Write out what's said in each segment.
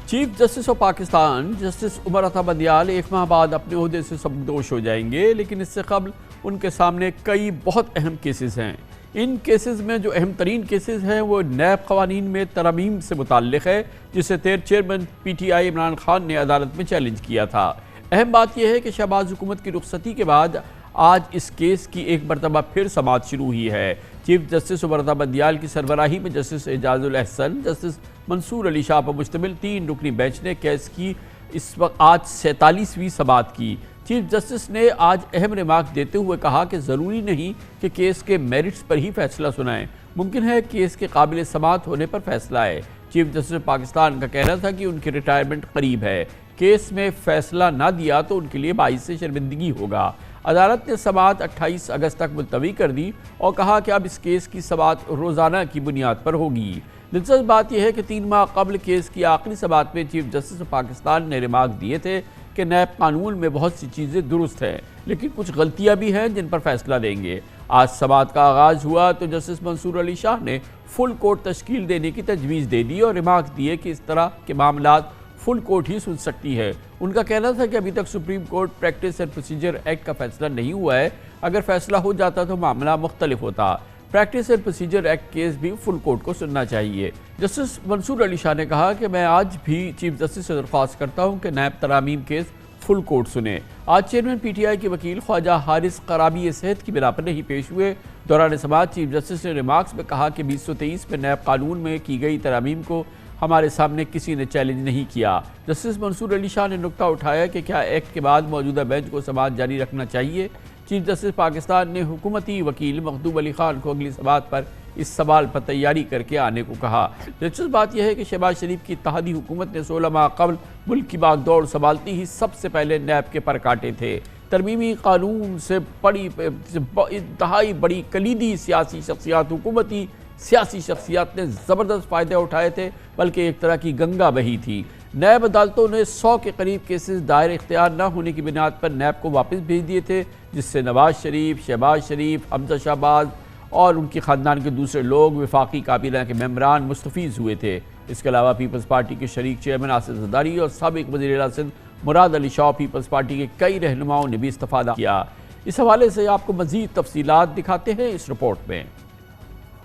Chief justice of Pakistan justice Umar Ata Bandial ایک ماہ بعد اپنے عہدے سے سبکدوش ہو جائیں گے، لیکن اس سے قبل ان کے سامنے کئی بہت اہم کیسز ہیں۔ ان کیسز میں جو اہم ترین کیسز ہیں وہ نیب قوانین میں ترامیم سے متعلق ہے، جسے chairman P T I Imran Khan نے عدالت میں چیلنج کیا تھا۔ اہم بات یہ ہے کہ شہباز حکومت کی رخصتی کے بعد آج اس کیس کی ایک مرتبہ پھر سماعت شروع ہوئی ہے۔ چیف جسٹس عمر عطا بندیال کی سربراہی میں جسٹس اعجاز الاحسن، جسٹس منصور علی شاہ پر مشتمل 3 رکنی بینچ نے کیس کی اس وقت آج 47ویں سماعت کی۔ چیف جسٹس نے آج اہم ریمارک دیتے ہوئے کہا کہ ضروری نہیں کہ کیس کے میرٹس پر ہی فیصلہ سنائیں، ممکن ہے کیس کے قابل سماعت ہونے پر فیصلہ آئے۔ چیف جسٹس پاکستان کا کہنا تھا کہ ان کی ریٹائرمنٹ قریب ہے، کیس میں فیصلہ نہ دیا تو ان کے لیے باعث شرمندگی ہوگا۔ عدالت نے سماعت 28 اگست تک ملتوی کر دی اور کہا کہ اب اس کیس کی سماعت روزانہ کی بنیاد پر ہوگی۔ دلچسپ بات یہ ہے کہ 3 ماہ قبل کیس کی آخری سماعت میں چیف جسٹس پاکستان نے ریمارک دیے تھے کہ نیب قانون میں بہت سی چیزیں درست ہیں، لیکن کچھ غلطیاں بھی ہیں جن پر فیصلہ دیں گے۔ آج سماعت کا آغاز ہوا تو جسٹس منصور علی شاہ نے فل کورٹ تشکیل دینے کی تجویز دے دی اور ریمارک دیے کہ اس طرح کے معاملات فل کورٹ ہی سن سکتی ہے۔ ان کا کہنا تھا کہ ابھی تک supreme court practice and procedure act کا فیصلہ نہیں ہوا ہے، اگر فیصلہ ہو جاتا تو معاملہ مختلف ہوتا۔ Practice and procedure act case بھی فل کورٹ کو سننا چاہیے۔ جسٹس منصور علی شاہ نے کہا کہ میں آج بھی چیف جسٹس سے درخواست کرتا ہوں کہ نیب ترامیم کیس فل کورٹ سنے۔ آج چیئرمین پی ٹی آئی کے وکیل خواجہ حارث قرابی صحت کی بنا پر نہیں پیش ہوئے۔ دوران سماعت چیف جسٹس نے ریمارکس میں کہا کہ 2023 میں نیب قانون میں کی گئی ترامیم کو ہمارے سامنے کسی نے چیلنج نہیں کیا۔ جسٹس منصور علی شاہ نے نکتہ اٹھایا کہ کیا ایکٹ کے بعد موجودہ بینچ کو سماعت جاری رکھنا چاہیے۔ چیف جسٹس پاکستان نے حکومتی وکیل مخدوم علی خان کو اگلی سماعت پر اس سوال پر تیاری کر کے آنے کو کہا۔ دلچسپ بات یہ ہے کہ شہباز شریف کی اتحادی حکومت نے 16 ماہ قبل ملک کی باغ دوڑ سنبھالتی ہی سب سے پہلے نیب کے پر کاٹے تھے۔ ترمیمی قانون سے انتہائی بڑی کلیدی سیاسی شخصیات، حکومتی سیاسی شخصیات نے زبردست فائدے اٹھائے تھے، بلکہ ایک طرح کی گنگا بہی تھی۔ نیب عدالتوں نے 100 کے قریب کیسز دائر اختیار نہ ہونے کی بنیاد پر نیب کو واپس بھیج دیے تھے، جس سے نواز شریف، شہباز شریف، حمزہ شہباز اور ان کے خاندان کے دوسرے لوگ، وفاقی کابینہ کے ممبران مستفیض ہوئے تھے۔ اس کے علاوہ پیپلز پارٹی کے شریک چیئرمین آصف زرداری اور سابق وزیر اعلیٰ سندھ مراد علی شاہ پیپلز پارٹی کے کئی رہنماؤں نے بھی استفادہ کیا۔ اس حوالے سے آپ کو مزید تفصیلات دکھاتے ہیں اس رپورٹ میں۔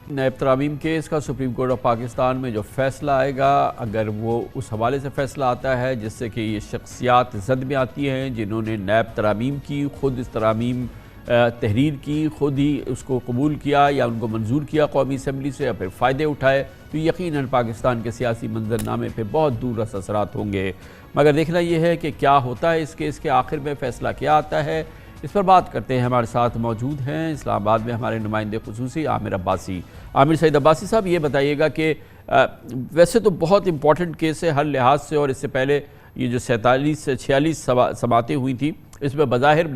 نیب ترامیم کیس کا سپریم کورٹ آف پاکستان میں جو فیصلہ آئے گا، اگر وہ اس حوالے سے فیصلہ آتا ہے جس سے کہ یہ شخصیات زد میں آتی ہیں جنہوں نے نیب ترامیم کی، خود اس ترامیم تحریر کی، خود ہی اس کو قبول کیا یا ان کو منظور کیا قومی اسمبلی سے، یا پھر فائدے اٹھائے، تو یقیناً پاکستان کے سیاسی منظرنامے پہ بہت دور رس اثرات ہوں گے۔ مگر دیکھنا یہ ہے کہ کیا ہوتا ہے اس کیس کے آخر میں، فیصلہ کیا آتا ہے، اس پر بات کرتے ہیں۔ ہمارے ساتھ موجود ہیں اسلام آباد میں ہمارے نمائندے خصوصی عامر عباسی۔ عامر سعید عباسی صاحب، یہ بتائیے گا کہ ویسے تو بہت امپورٹنٹ کیس ہے ہر لحاظ سے، اور اس سے پہلے یہ جو 47 سے 46 سماعتیں ہوئی تھیں، اس میں بظاہر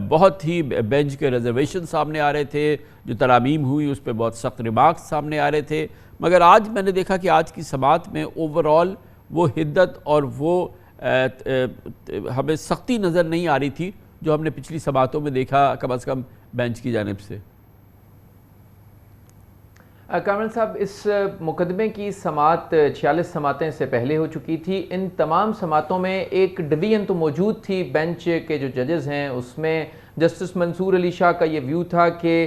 بہت ہی بینچ کے ریزرویشن سامنے آ رہے تھے، جو ترامیم ہوئی اس پہ بہت سخت ریمارکس سامنے آ رہے تھے، مگر آج میں نے دیکھا کہ آج کی سماعت میں اوورآل وہ حدت اور وہ ہمیں سختی نظر نہیں آ رہی تھی جو ہم نے پچھلی سماعتوں میں دیکھا، کم از کم بینچ کی جانب سے۔ کامران صاحب، اس مقدمے کی سماعت 46 سماعتیں سے پہلے ہو چکی تھی۔ ان تمام سماعتوں میں ایک ڈویژن تو موجود تھی، بینچ کے جو ججز ہیں اس میں جسٹس منصور علی شاہ کا یہ ویو تھا کہ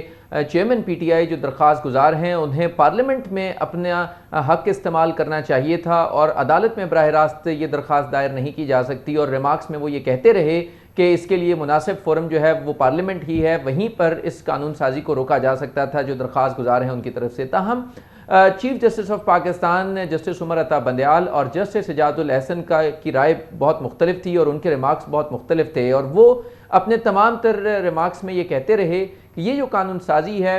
چیئرمین پی ٹی آئی جو درخواست گزار ہیں انہیں پارلیمنٹ میں اپنا حق استعمال کرنا چاہیے تھا، اور عدالت میں براہ راست یہ درخواست دائر نہیں کی جا سکتی، اور ریمارکس میں وہ یہ کہتے رہے کہ اس کے لیے مناسب فورم جو ہے وہ پارلیمنٹ ہی ہے، وہیں پر اس قانون سازی کو روکا جا سکتا تھا جو درخواست گزار ہیں ان کی طرف سے۔ تاہم chief justice of Pakistan justice Umar Ata Bandial اور جسٹس اعجاز الاحسن کی رائے بہت مختلف تھی اور ان کے ریمارکس بہت مختلف تھے، اور وہ اپنے تمام تر ریمارکس میں یہ کہتے رہے کہ یہ جو قانون سازی ہے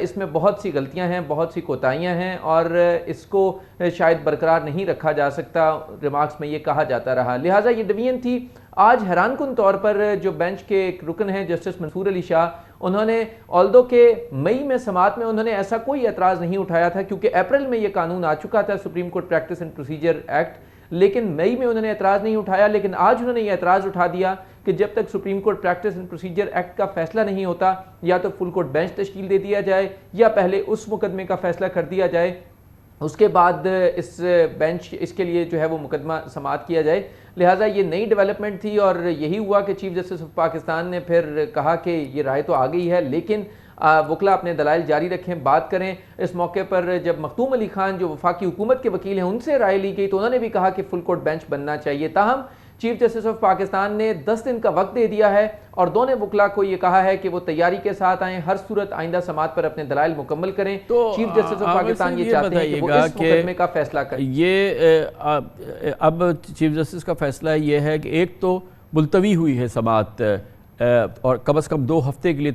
اس میں بہت سی غلطیاں ہیں، بہت سی کوتاہیاں ہیں، اور اس کو شاید برقرار نہیں رکھا جا سکتا، ریمارکس میں یہ کہا جاتا رہا۔ لہٰذا یہ ڈویژن تھی۔ آج حیران کن طور پر جو بینچ کے ایک رکن ہیں جسٹس منصور علی شاہ، انہوں نے آلدو کہ مئی میں سماعت میں انہوں نے ایسا کوئی اعتراض نہیں اٹھایا تھا، کیونکہ اپریل میں یہ قانون آ چکا تھا، supreme court practice and procedure act, لیکن مئی میں انہوں نے اعتراض نہیں اٹھایا، لیکن آج انہوں نے یہ اعتراض اٹھا دیا کہ جب تک supreme court practice and procedure act کا فیصلہ نہیں ہوتا، یا تو فل کورٹ بینچ تشکیل دے دیا جائے یا پہلے اس مقدمے کا فیصلہ کر دیا جائے اس کے بعد اس بینچ اس کے لیے جو ہے وہ مقدمہ سماعت کیا جائے. لہٰذا یہ نئی ڈیولپمنٹ تھی اور یہی ہوا کہ چیف جسٹس آف پاکستان نے پھر کہا کہ یہ رائے تو آ گئی ہے لیکن وکلا اپنے دلائل جاری رکھیں, بات کریں. اس موقع پر جب مختوم علی خان جو وفاقی حکومت کے وکیل ہیں ان سے رائے لی گئی تو انہوں نے بھی کہا کہ فل کورٹ بینچ بننا چاہیے. تاہم چیف جسٹس آف پاکستان نے 10 دن کا وقت دے دیا ہے اور دونوں وکلا کو یہ کہا ہے کہ وہ تیاری کے ساتھ آئیں, ہر صورت آئندہ سماعت پر اپنے دلائل مکمل کریں. تو چیف جسٹس آف پاکستان یہ چاہتے ہیں کہ وہ اس مقدمے کا فیصلہ کریں. یہ اب چیف جسٹس کا فیصلہ یہ ہے کہ ایک تو ملتوی ہوئی ہے سماعت اور کم از کم 2 ہفتے کے لیے,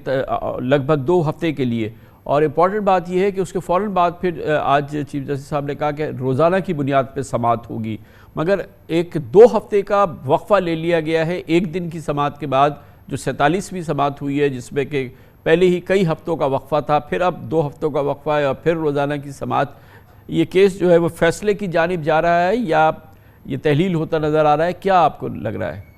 لگ بھگ 2 ہفتے کے لیے, اور امپورٹنٹ بات یہ ہے کہ اس کے فوراً بعد پھر آج چیف جسٹس صاحب نے کہا کہ روزانہ کی بنیاد پہ سماعت ہوگی, مگر ایک 2 ہفتے کا وقفہ لے لیا گیا ہے. ایک دن کی سماعت کے بعد جو 47ویں سماعت ہوئی ہے جس میں کہ پہلے ہی کئی ہفتوں کا وقفہ تھا, پھر اب 2 ہفتوں کا وقفہ ہے اور پھر روزانہ کی سماعت. یہ کیس جو ہے وہ فیصلے کی جانب جا رہا ہے یا یہ تحلیل ہوتا نظر آ رہا ہے, کیا آپ کو لگ رہا ہے؟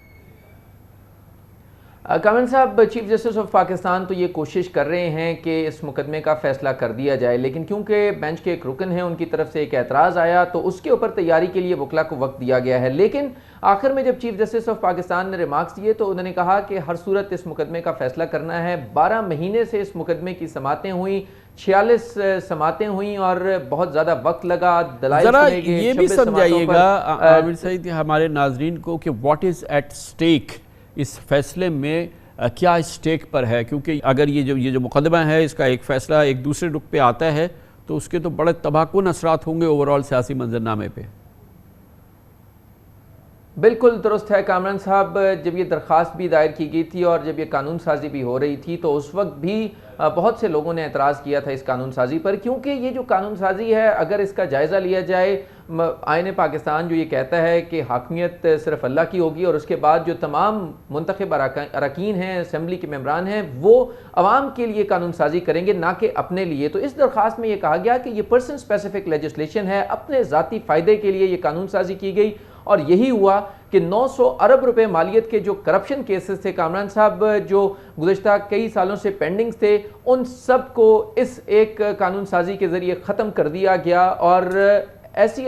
کامران صاحب, چیف جسٹس آف پاکستان تو یہ کوشش کر رہے ہیں کہ اس مقدمے کا فیصلہ کر دیا جائے, لیکن کیونکہ بینچ کے ایک رکن ہیں ان کی طرف سے ایک اعتراض آیا تو اس کے اوپر تیاری کے لیے وکلا کو وقت دیا گیا ہے. لیکن آخر میں جب چیف جسٹس آف پاکستان نے ریمارکس دیے تو انہوں نے کہا کہ ہر صورت اس مقدمے کا فیصلہ کرنا ہے. 12 مہینے سے اس مقدمے کی سماعتیں ہوئیں, 46 سماعتیں ہوئیں اور بہت زیادہ وقت لگا. دلائل ذرا یہ بھی سمجھائیے گا عامر سعید ہمارے ناظرین کو کہ واٹ از ایٹ سٹیک, اس فیصلے میں کیا اسٹیک پر ہے, کیونکہ اگر یہ جو مقدمہ ہے اس کا ایک فیصلہ ایک دوسرے رخ پہ آتا ہے تو اس کے تو بڑے تباہ کن اثرات ہوں گے اوورال سیاسی منظرنامے پہ. بالکل درست ہے کامران صاحب, جب یہ درخواست بھی دائر کی گئی تھی اور جب یہ قانون سازی بھی ہو رہی تھی تو اس وقت بھی بہت سے لوگوں نے اعتراض کیا تھا اس قانون سازی پر, کیونکہ یہ جو قانون سازی ہے اگر اس کا جائزہ لیا جائے, آئین پاکستان جو یہ کہتا ہے کہ حاکمیت صرف اللہ کی ہوگی اور اس کے بعد جو تمام منتخب اراکین ہیں, اسمبلی کے ممبران ہیں, وہ عوام کے لیے قانون سازی کریں گے نہ کہ اپنے لیے. تو اس درخواست میں یہ کہا گیا کہ یہ پرسن اسپیسیفک لیجسلیشن ہے, اپنے ذاتی فائدے کے لیے یہ قانون سازی کی گئی. اور یہی ہوا کہ 900 ارب روپے مالیت کے جو کرپشن کیسز تھے کامران صاحب, جو گزشتہ کئی سالوں سے پینڈنگ تھے, ان سب کو اس ایک قانون سازی کے ذریعے ختم کر دیا گیا اور ایسی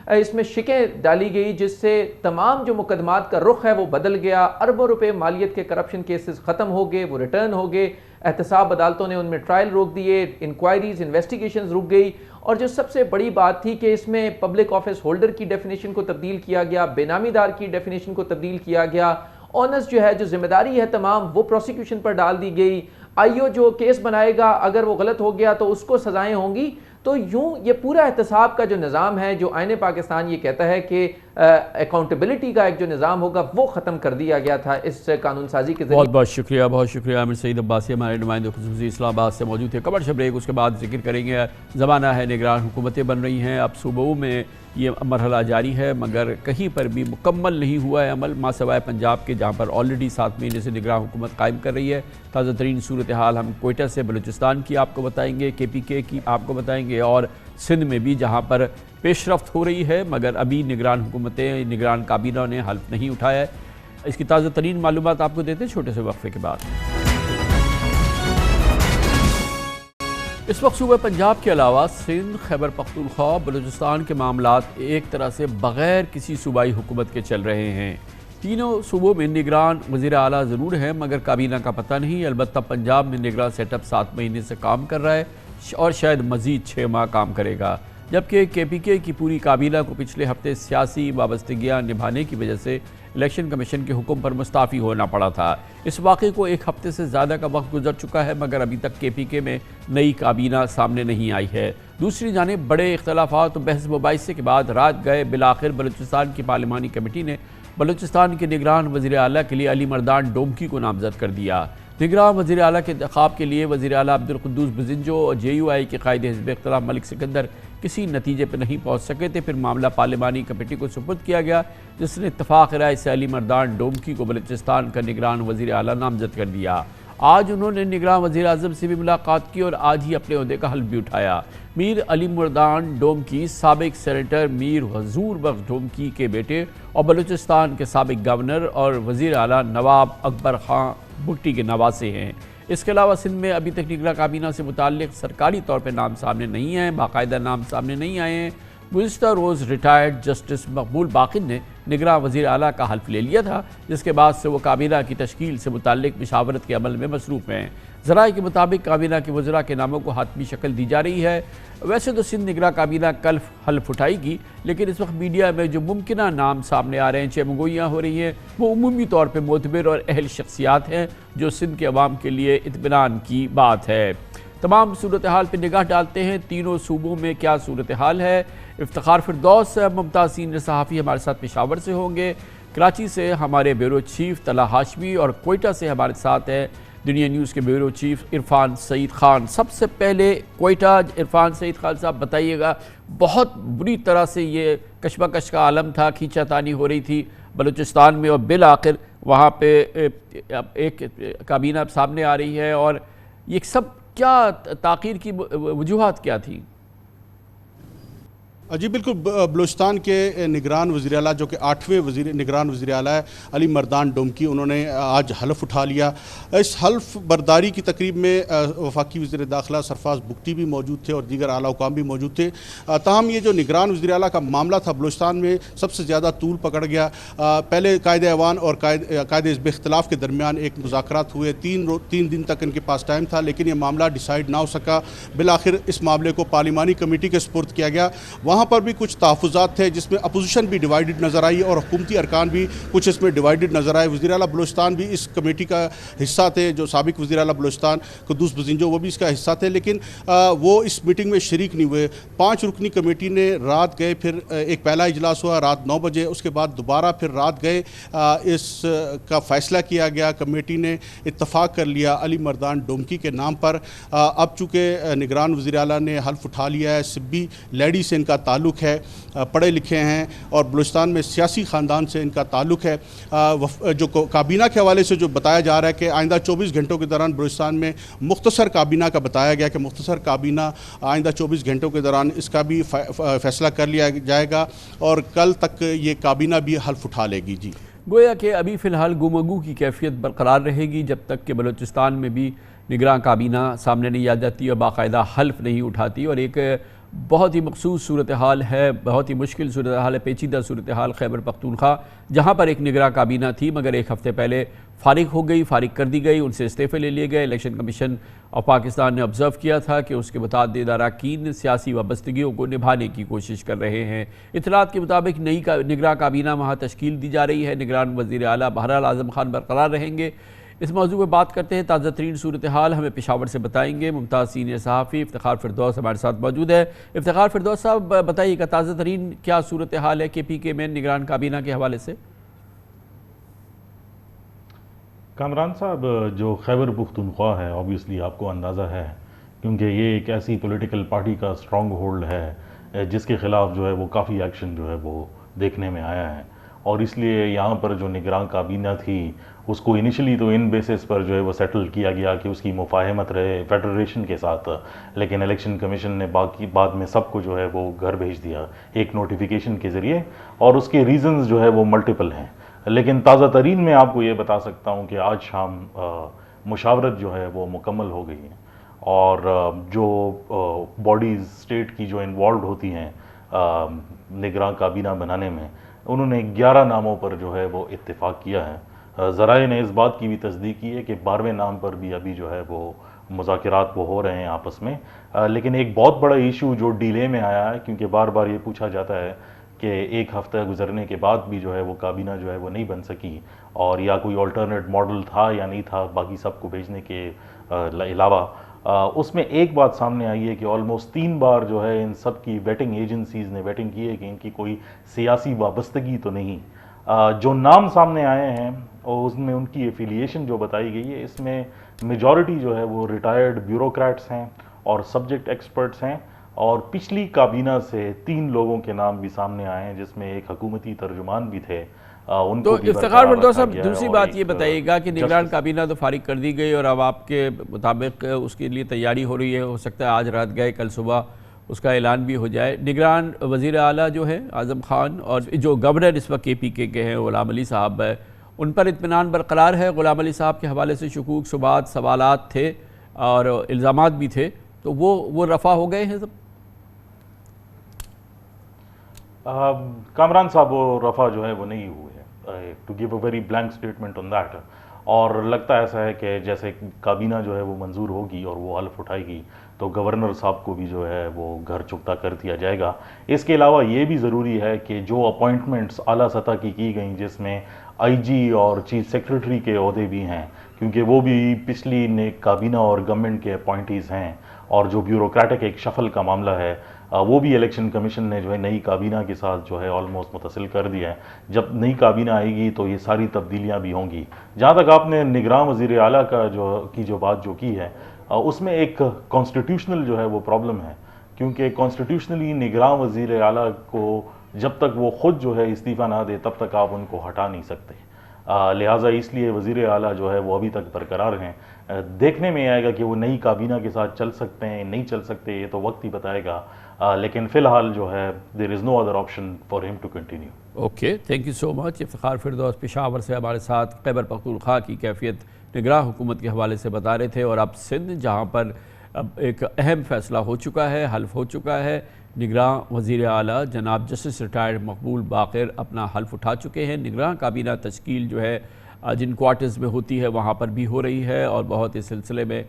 اس میں شکیں ڈالی گئی جس سے تمام جو مقدمات کا رخ ہے وہ بدل گیا. اربوں روپے مالیت کے کرپشن کیسز ختم ہو گئے, وہ ریٹرن ہو گئے, احتساب عدالتوں نے ان میں ٹرائل روک دیے, انکوائریز انویسٹیگیشنز رک گئی. اور جو سب سے بڑی بات تھی کہ اس میں پبلک آفس ہولڈر کی ڈیفینیشن کو تبدیل کیا گیا, بے نامی دار کی ڈیفینیشن کو تبدیل کیا گیا, اونرز جو ہے جو ذمہ داری ہے تمام وہ پروسیکیوشن پر ڈال دی گئی. آئی او جو کیس بنائے گا اگر وہ غلط ہو گیا تو اس کو سزائیں ہوں گی. تو یوں یہ پورا احتساب کا جو نظام ہے, جو آئین پاکستان یہ کہتا ہے کہ اکاؤنٹیبلٹی کا ایک جو نظام ہوگا, وہ ختم کر دیا گیا تھا اس قانون سازی کے ذریعے. بہت شکریہ عامر سعید عباسی ہمارے نمائندے خصوصی اسلام آباد سے موجود تھے. کمرشل بریک, اس کے بعد ذکر کریں گے. زمانہ ہے نگران حکومتیں بن رہی ہیں, اب صوبوں میں یہ مرحلہ جاری ہے مگر کہیں پر بھی مکمل نہیں ہوا ہے عمل, ماں سوائے پنجاب کے جہاں پر آلریڈی 7 مہینے سے نگراں حکومت قائم کر رہی ہے. تازہ ترین صورتحال ہم کوئٹہ سے بلوچستان کی آپ کو بتائیں گے, KPK کی آپ کو بتائیں گے, اور سندھ میں بھی جہاں پر پیش رفت ہو رہی ہے مگر ابھی نگران حکومتیں, نگران کابینہ نے حلف نہیں اٹھایا ہے. اس کی تازہ ترین معلومات آپ کو دیتے ہیں چھوٹے سے وقفے کے بعد. اس وقت صوبہ پنجاب کے علاوہ سندھ, خیبر پختونخوا, بلوچستان کے معاملات ایک طرح سے بغیر کسی صوبائی حکومت کے چل رہے ہیں. تینوں صوبوں میں نگران وزیر اعلیٰ ضرور ہیں مگر کابینہ کا پتہ نہیں. البتہ پنجاب میں نگران سیٹ اپ 7 مہینے سے کام کر رہا ہے اور شاید مزید 6 ماہ کام کرے گا, جبکہ KPK کی پوری کابینہ کو پچھلے ہفتے سیاسی وابستگیاں نبھانے کی وجہ سے الیکشن کمیشن کے حکم پر مستعفی ہونا پڑا تھا. اس واقعے کو 1 ہفتے سے زیادہ کا وقت گزر چکا ہے مگر ابھی تک KPK میں نئی کابینہ سامنے نہیں آئی ہے. دوسری جانب بڑے اختلافات و بحث مباحثے کے بعد رات گئے بالآخر بلوچستان کی پارلیمانی کمیٹی نے بلوچستان کے نگران وزیر اعلیٰ کے لیے علی مردان ڈومکی کو نامزد کر دیا. نگران وزیر اعلیٰ کے انتخاب کے لیے وزیر اعلیٰ عبدالقدوس بزنجو اور JUI کے قائد حزب اختلاف ملک سکندر کسی نتیجے پر نہیں پہنچ سکے تھے. پھر معاملہ پارلیمانی کمیٹی کو سپرد کیا گیا جس نے اتفاق رائے سے علی مردان ڈومکی کو بلوچستان کا نگران وزیر اعلیٰ نامزد کر دیا. آج انہوں نے نگران وزیر اعظم سے بھی ملاقات کی اور آج ہی اپنے عہدے کا حلف بھی اٹھایا. میر علی مردان ڈومکی سابق سینیٹر میر حضور بخش ڈومکی کے بیٹے اور بلوچستان کے سابق گورنر اور وزیر اعلیٰ نواب اکبر خان بھٹی کے نواسے ہیں. اس کے علاوہ سندھ میں ابھی تک نگراں کابینہ سے متعلق سرکاری طور پہ نام سامنے نہیں ہیں، باقاعدہ نام سامنے نہیں آئے ہیں۔ گزشتہ روز ریٹائرڈ جسٹس مقبول باقر نے نگراں وزیر اعلیٰ کا حلف لے لیا تھا، جس کے بعد سے وہ کابینہ کی تشکیل سے متعلق مشاورت کے عمل میں مصروف ہیں۔ ذرائع کے مطابق کابینہ کے وزراء کے ناموں کو حتمی شکل دی جا رہی ہے۔ ویسے تو سندھ نگراں کابینہ کل حلف اٹھائے گی، لیکن اس وقت میڈیا میں جو ممکنہ نام سامنے آ رہے ہیں، چیمگوئیاں ہو رہی ہیں، وہ عمومی طور پہ معتبر اور اہل شخصیات ہیں، جو سندھ کے عوام کے لیے اطمینان کی بات ہے۔ تمام صورتحال پہ نگاہ ڈالتے ہیں، تینوں صوبوں میں کیا صورتحال ہے۔ افتخار فردوس ممتاز سینئر صحافی ہمارے ساتھ پشاور سے ہوں گے، کراچی سے ہمارے بیورو چیف طلحہ ہاشمی، اور کوئٹہ سے ہمارے ساتھ ہے دنیا نیوز کے بیورو چیف عرفان سعید خان۔ سب سے پہلے کوئٹہ، عرفان سعید خان صاحب بتائیے گا، بہت بری طرح سے یہ کشمکش کا عالم تھا، کھینچا تانی ہو رہی تھی بلوچستان میں، اور بالآخر وہاں پہ ایک کابینہ سامنے آ رہی ہے، اور یہ سب کیا تاخیر کی وجوہات کیا تھی؟ جی بالکل، بلوچستان کے نگران وزیر اعلیٰ جو کہ 8ویں نگران وزیر اعلیٰ ہے، علی مردان ڈومکی، انہوں نے آج حلف اٹھا لیا۔ اس حلف برداری کی تقریب میں وفاقی وزیر داخلہ سرفراز بگٹی بھی موجود تھے اور دیگر اعلیٰ حکام بھی موجود تھے۔ تاہم یہ جو نگران وزیر اعلیٰ کا معاملہ تھا، بلوچستان میں سب سے زیادہ طول پکڑ گیا۔ پہلے قائد ایوان اور قائد حزب اختلاف کے درمیان ایک مذاکرات ہوئے، 3 دن تک ان کے پاس ٹائم تھا، لیکن یہ معاملہ ڈیسائیڈ نہ ہو سکا۔ بالآخر اس معاملے کو پارلیمانی کمیٹی کے سپرد کیا گیا۔ وہاں پر بھی کچھ تحفظات تھے، جس میں اپوزیشن بھی ڈیوائیڈڈ نظر آئی اور حکومتی ارکان بھی کچھ اس میں ڈیوائیڈڈ نظر آئے۔ وزیر اعلیٰ بلوچستان بھی اس کمیٹی کا حصہ تھے، جو سابق وزیر اعلیٰ بلوچستان قدوس بزنجو، وہ بھی اس کا حصہ تھے، لیکن وہ اس میٹنگ میں شریک نہیں ہوئے۔ 5 رکنی کمیٹی نے رات گئے، پھر ایک پہلا اجلاس ہوا رات 9 بجے، اس کے بعد دوبارہ پھر رات گئے، اس کا فیصلہ کیا گیا، کمیٹی نے اتفاق کر لیا علی مردان ڈومکی کے نام پر۔ اب چونکہ نگران وزیر اعلیٰ نے حلف اٹھا لیا ہے، سبی لیڈی سے ان کا تعلق ہے، پڑھے لکھے ہیں اور بلوچستان میں سیاسی خاندان سے ان کا تعلق ہے۔ جو کابینہ کے حوالے سے جو بتایا جا رہا ہے کہ آئندہ 24 گھنٹوں کے دوران بلوچستان میں مختصر کابینہ کا بتایا گیا کہ مختصر کابینہ آئندہ 24 گھنٹوں کے دوران اس کا بھی فیصلہ کر لیا جائے گا، اور کل تک یہ کابینہ بھی حلف اٹھا لے گی۔ جی گویا کہ ابھی فی الحال گفتگو کی کیفیت برقرار رہے گی جب تک کہ بلوچستان میں بھی نگراں کابینہ سامنے نہیں آ جاتی اور باقاعدہ حلف نہیں اٹھاتی، اور ایک بہت ہی مخصوص صورتحال ہے، بہت ہی مشکل صورتحال ہے، پیچیدہ صورتحال خیبر پختونخوا، جہاں پر ایک نگراں کابینہ تھی مگر ایک ہفتے پہلے فارغ کر دی گئی، ان سے استعفے لے لیے گئے۔ الیکشن کمیشن آف پاکستان نے آبزرو کیا تھا کہ اس کے متعدد اراکین سیاسی وابستگیوں کو نبھانے کی کوشش کر رہے ہیں۔ اطلاعات کے مطابق نئی نگراں کابینہ وہاں تشکیل دی جا رہی ہے، نگران وزیر اعلیٰ بہرحال اعظم خان برقرار رہیں گے۔ اس موضوع پہ بات کرتے ہیں، تازہ ترین صورتحال ہمیں پشاور سے بتائیں گے ممتاز سینئر صحافی افتخار فردوس ہمارے ساتھ موجود ہے۔ افتخار فردوس صاحب بتائیے کہ تازہ ترین کیا صورتحال ہے KPK میں نگران کابینہ کے حوالے سے؟ کامران صاحب، جو خیبر پختونخوا ہے، obviously آپ کو اندازہ ہے، کیونکہ یہ ایک ایسی پولیٹیکل پارٹی کا سٹرانگ ہولڈ ہے جس کے خلاف جو ہے وہ کافی ایکشن جو ہے وہ دیکھنے میں آیا ہے، اور اس لیے یہاں پر جو نگراں کابینہ تھی اس کو انیشلی تو ان بیسس پر جو ہے وہ سیٹل کیا گیا کہ اس کی مفاہمت رہے فیڈریشن کے ساتھ، لیکن الیکشن کمیشن نے بعد میں سب کو جو ہے وہ گھر بھیج دیا ایک نوٹیفیکیشن کے ذریعے، اور اس کے ریزنز جو ہے وہ ملٹیپل ہیں۔ لیکن تازہ ترین میں آپ کو یہ بتا سکتا ہوں کہ آج شام مشاورت جو ہے وہ مکمل ہو گئی ہے، اور جو باڈیز اسٹیٹ کی جو انوالوڈ ہوتی ہیں نگراں کابینہ بنانے میں، انہوں نے 11 ناموں پر جو ہے وہ اتفاق کیا ہے۔ ذرائع نے اس بات کی بھی تصدیق کی ہے کہ 12ویں نام پر بھی ابھی جو ہے وہ مذاکرات وہ ہو رہے ہیں آپس میں، لیکن ایک بہت بڑا ایشو جو ڈیلے میں آیا ہے، کیونکہ بار بار یہ پوچھا جاتا ہے کہ ایک ہفتہ گزرنے کے بعد بھی جو ہے وہ کابینہ جو ہے وہ نہیں بن سکی، اور یا کوئی آلٹرنیٹ ماڈل تھا یا نہیں تھا باقی سب کو بھیجنے کے علاوہ۔ اس میں ایک بات سامنے آئی ہے کہ آلموسٹ 3 بار جو ہے ان سب کی ویٹنگ ایجنسیز نے ویٹنگ کی ہے کہ ان کی کوئی سیاسی وابستگی تو نہیں۔ جو نام سامنے آئے ہیں اور اس میں ان کی ایفیلیشن جو بتائی گئی ہے، اس میں میجورٹی جو ہے وہ ریٹائرڈ بیوروکریٹس ہیں اور سبجیکٹ ایکسپرٹس ہیں، اور پچھلی کابینہ سے 3 لوگوں کے نام بھی سامنے آئے ہیں، جس میں ایک حکومتی ترجمان بھی تھے۔ تو افتخار فردوس صاحب، دوسری بات یہ بتائیے گا کہ نگران کابینہ تو فارغ کر دی گئی، اور اب آپ کے مطابق اس کے لیے تیاری ہو رہی ہے، ہو سکتا ہے آج رات گئے کل صبح اس کا اعلان بھی ہو جائے۔ نگران وزیر اعلیٰ جو ہے اعظم خان، اور جو گورنر اس وقت KPK کے ہیں غلام علی صاحب ہے، ان پر اطمینان برقرار ہے؟ غلام علی صاحب کے حوالے سے شکوک شبہات سوالات تھے اور الزامات بھی تھے، تو وہ رفع ہو گئے ہیں سب؟ کامران صاحب وہ رفع جو ہے وہ نہیں ہوئے ہے، to give a very blank statement on that. اور لگتا ایسا ہے کہ جیسے کابینہ جو ہے وہ منظور ہوگی اور وہ حلف اٹھائے گی تو گورنر صاحب کو بھی جو ہے وہ گھر چکتا کر دیا جائے گا. اس کے علاوہ یہ بھی ضروری ہے کہ جو اپوائنٹمنٹس اعلیٰ سطح کی گئیں، جس میں آئی جی اور چیف سیکرٹری کے عہدے بھی ہیں، کیونکہ وہ بھی پچھلی کابینہ اور گورنمنٹ کے اپوائنٹیز ہیں، اور جو بیوروکریٹک ایک شفل کا معاملہ ہے وہ بھی الیکشن کمیشن نے جو ہے نئی کابینہ کے ساتھ جو ہے آلموسٹ متصل کر دیا ہے. جب نئی کابینہ آئے گی تو یہ ساری تبدیلیاں بھی ہوں گی. جہاں تک آپ نے نگراں وزیر اعلیٰ کا جو بات کی ہے، اس میں ایک کانسٹیٹیوشنل جو ہے وہ پرابلم ہے، کیونکہ کانسٹیٹیوشنلی نگراں وزیر اعلیٰ کو جب تک وہ خود جو ہے استعفیٰ نہ دے تب تک آپ ان کو ہٹا نہیں سکتے. لہٰذا اس لیے وزیر اعلیٰ جو ہے وہ ابھی تک برقرار ہیں. دیکھنے میں آئے گا کہ وہ نئی کابینہ کے ساتھ چل سکتے ہیں نہیں چل سکتے، یہ تو وقت ہی بتائے گا. لیکن فی الحال جو ہے there is no other option for ہم to continue. Okay, thank you so much. Iftikhar Firdous Peshawar سے ہمارے ساتھ خیبر پختونخوا کی کیفیت نگراں حکومت کے حوالے سے بتا رہے تھے. اور اب سندھ، جہاں پر اب ایک اہم فیصلہ ہو چکا ہے، حلف ہو چکا ہے، نگراں وزیر اعلیٰ جناب جسٹس ریٹائرڈ مقبول باقر اپنا حلف اٹھا چکے ہیں. نگراں کابینہ تشکیل جو ہے جن کوارٹرز میں ہوتی ہے وہاں پر بھی ہو رہی ہے اور بہت اس سلسلے میں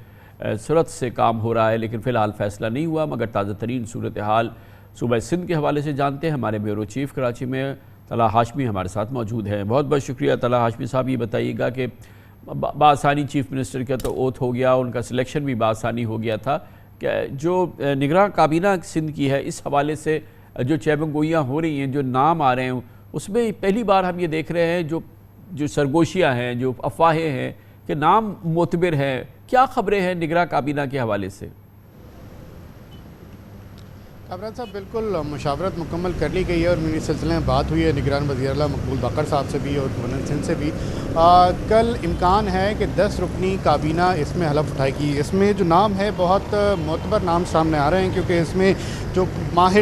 سرعت سے کام ہو رہا ہے، لیکن فی الحال فیصلہ نہیں ہوا. مگر تازہ ترین صورتحال صوبہ سندھ کے حوالے سے جانتے ہیں. ہمارے بیورو چیف کراچی میں طلحہ ہاشمی ہمارے ساتھ موجود ہیں. بہت بہت شکریہ طلحہ ہاشمی صاحب. یہ بتائیے گا کہ بآسانی چیف منسٹر کا تو اوتھ ہو گیا، ان کا سلیکشن بھی بآسانی ہو گیا تھا، کہ جو نگراں کابینہ سندھ کی ہے اس حوالے سے جو چیبوں گوئیاں ہو رہی ہیں، جو نام آ رہے ہیں، اس میں پہلی بار ہم یہ دیکھ رہے ہیں جو سرگوشیاں ہیں، جو افواہیں ہیں کہ نام معتبر ہے. کیا خبریں ہیں نگراں کابینہ کے حوالے سے؟ کامران صاحب، بالکل مشاورت مکمل کر لی گئی ہے اور میری سلسلے میں بات ہوئی ہے نگران وزیر اعلیٰ مقبول باقر صاحب سے بھی اور گورنر سندھ سے بھی. کل امکان ہے کہ 10 رکنی کابینہ اس میں حلف اٹھائے گی. اس میں جو نام ہے بہت معتبر نام سامنے آ رہے ہیں، کیونکہ اس میں جو ماہر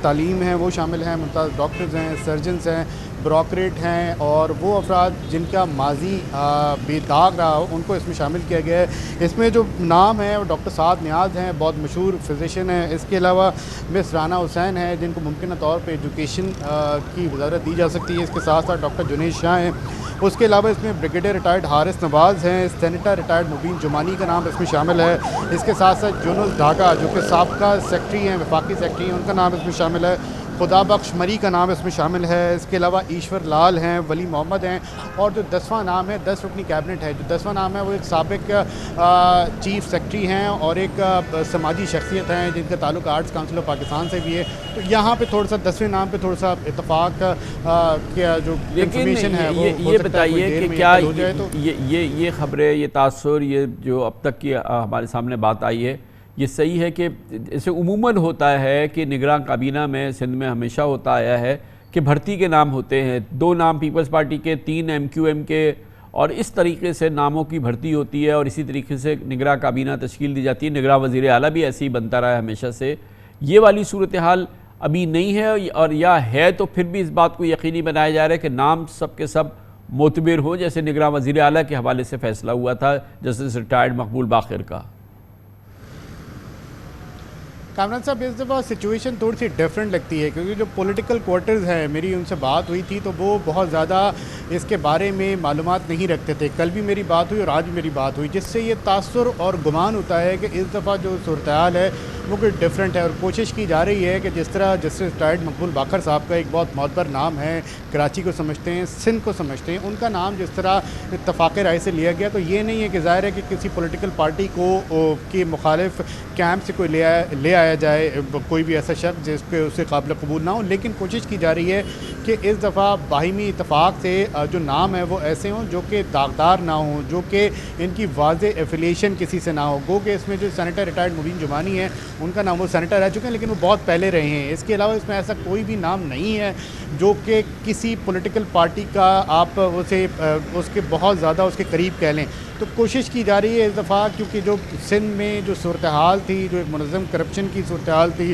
تعلیم ہیں وہ شامل ہیں، ممتاز ڈاکٹرز ہیں، سرجنز ہیں، بروکریٹ ہیں، اور وہ افراد جن کا ماضی بے داغ رہا ہو ان کو اس میں شامل کیا گیا ہے. اس میں جو نام ہے وہ ڈاکٹر سعد نیاز ہیں، بہت مشہور فزیشین ہیں. اس کے علاوہ مس رانا حسین ہیں، جن کو ممکنہ طور پہ ایجوکیشن کی وزارت دی جا سکتی ہے. اس کے ساتھ ساتھ ڈاکٹر جنید شاہ ہیں. اس کے علاوہ اس میں بریگیڈیئر ریٹائرڈ حارث نواز ہیں، سینیٹر ریٹائرڈ مبین جمانی کا نام اس میں شامل ہے. اس کے ساتھ ساتھ یونس ڈھاکا جو کہ سابقہ سیکٹری ہیں، وفاقی سیکٹری ہیں، ان کا نام اس میں شامل ہے. خدا بخش مری کا نام اس میں شامل ہے. اس کے علاوہ ایشور لال ہیں، ولی محمد ہیں. اور جو 10واں نام ہے، 10 رکنی کیبنٹ ہے، جو 10واں نام ہے وہ ایک سابق چیف سیکٹری ہیں اور ایک سماجی شخصیت ہیں جن کا تعلق آرٹس کاؤنسل آف پاکستان سے بھی ہے. تو یہاں پہ تھوڑا سا 10ویں نام پہ تھوڑا سا اتفاق کیا جو انفارمیشن ہے وہ یہ بتائیے کہ کیا یہ خبریں، یہ تاثر، یہ جو اب تک کی ہمارے سامنے بات آئی ہے، یہ صحیح ہے کہ اسے عموماً ہوتا ہے کہ نگراں کابینہ میں سندھ میں ہمیشہ ہوتا آیا ہے کہ بھرتی کے نام ہوتے ہیں، 2 نام پیپلز پارٹی کے، 3 MQM کے، اور اس طریقے سے ناموں کی بھرتی ہوتی ہے اور اسی طریقے سے نگراں کابینہ تشکیل دی جاتی ہے. نگراں وزیر اعلیٰ بھی ایسے ہی بنتا رہا ہے ہمیشہ سے. یہ والی صورتحال ابھی نہیں ہے، اور یا ہے تو پھر بھی اس بات کو یقینی بنایا جا رہا ہے کہ نام سب کے سب معتبر ہوں، جیسے نگراں وزیر اعلیٰ کے حوالے سے فیصلہ ہوا تھا جسٹس ریٹائرڈ مقبول باقر کا. کامران صاحب، اس دفعہ سچویشن تھوڑی سی ڈیفرنٹ لگتی ہے، کیونکہ جو پولیٹیکل کوارٹرز ہیں، میری ان سے بات ہوئی تھی تو وہ بہت زیادہ اس کے بارے میں معلومات نہیں رکھتے تھے. کل بھی میری بات ہوئی اور آج بھی میری بات ہوئی، جس سے یہ تاثر اور گمان ہوتا ہے کہ اس دفعہ جو صورتحال ہے وہ کوئی ڈیفرنٹ ہے. اور کوشش کی جا رہی ہے کہ جس طرح جسٹس ریٹائرڈ مقبول باقر صاحب کا ایک بہت معتبر نام ہے، کراچی کو سمجھتے ہیں، سندھ کو سمجھتے ہیں، ان کا نام جس طرح اتفاق رائے سے لیا گیا، تو یہ نہیں ہے کہ ظاہر ہے کہ کسی پولیٹیکل پارٹی کو کی مخالف کیمپ سے کوئی لے آیا جائے، کوئی بھی ایسا شخص جس کے اسے قابل قبول نہ ہو. لیکن کوشش کی جا رہی ہے کہ اس دفعہ باہمی اتفاق سے جو نام ہے وہ ایسے ہوں جو کہ داغدار نہ ہوں، جو کہ ان کی واضح ایفیلیشن کسی سے نہ ہو. گو کہ اس میں جو سینیٹر ریٹائرڈ مبین جمانی ہے، ان کا نام وہ سینیٹر رہ چکے ہیں لیکن وہ بہت پہلے رہے ہیں. اس کے علاوہ اس میں ایسا کوئی بھی نام نہیں ہے جو کہ کسی پولیٹیکل پارٹی کا آپ اسے اس کے بہت زیادہ اس کے قریب کہہ لیں. تو کوشش کی جا رہی ہے اس دفعہ، کیونکہ جو سندھ میں جو صورتحال تھی، جو ایک منظم کرپشن کی صورتحال تھی،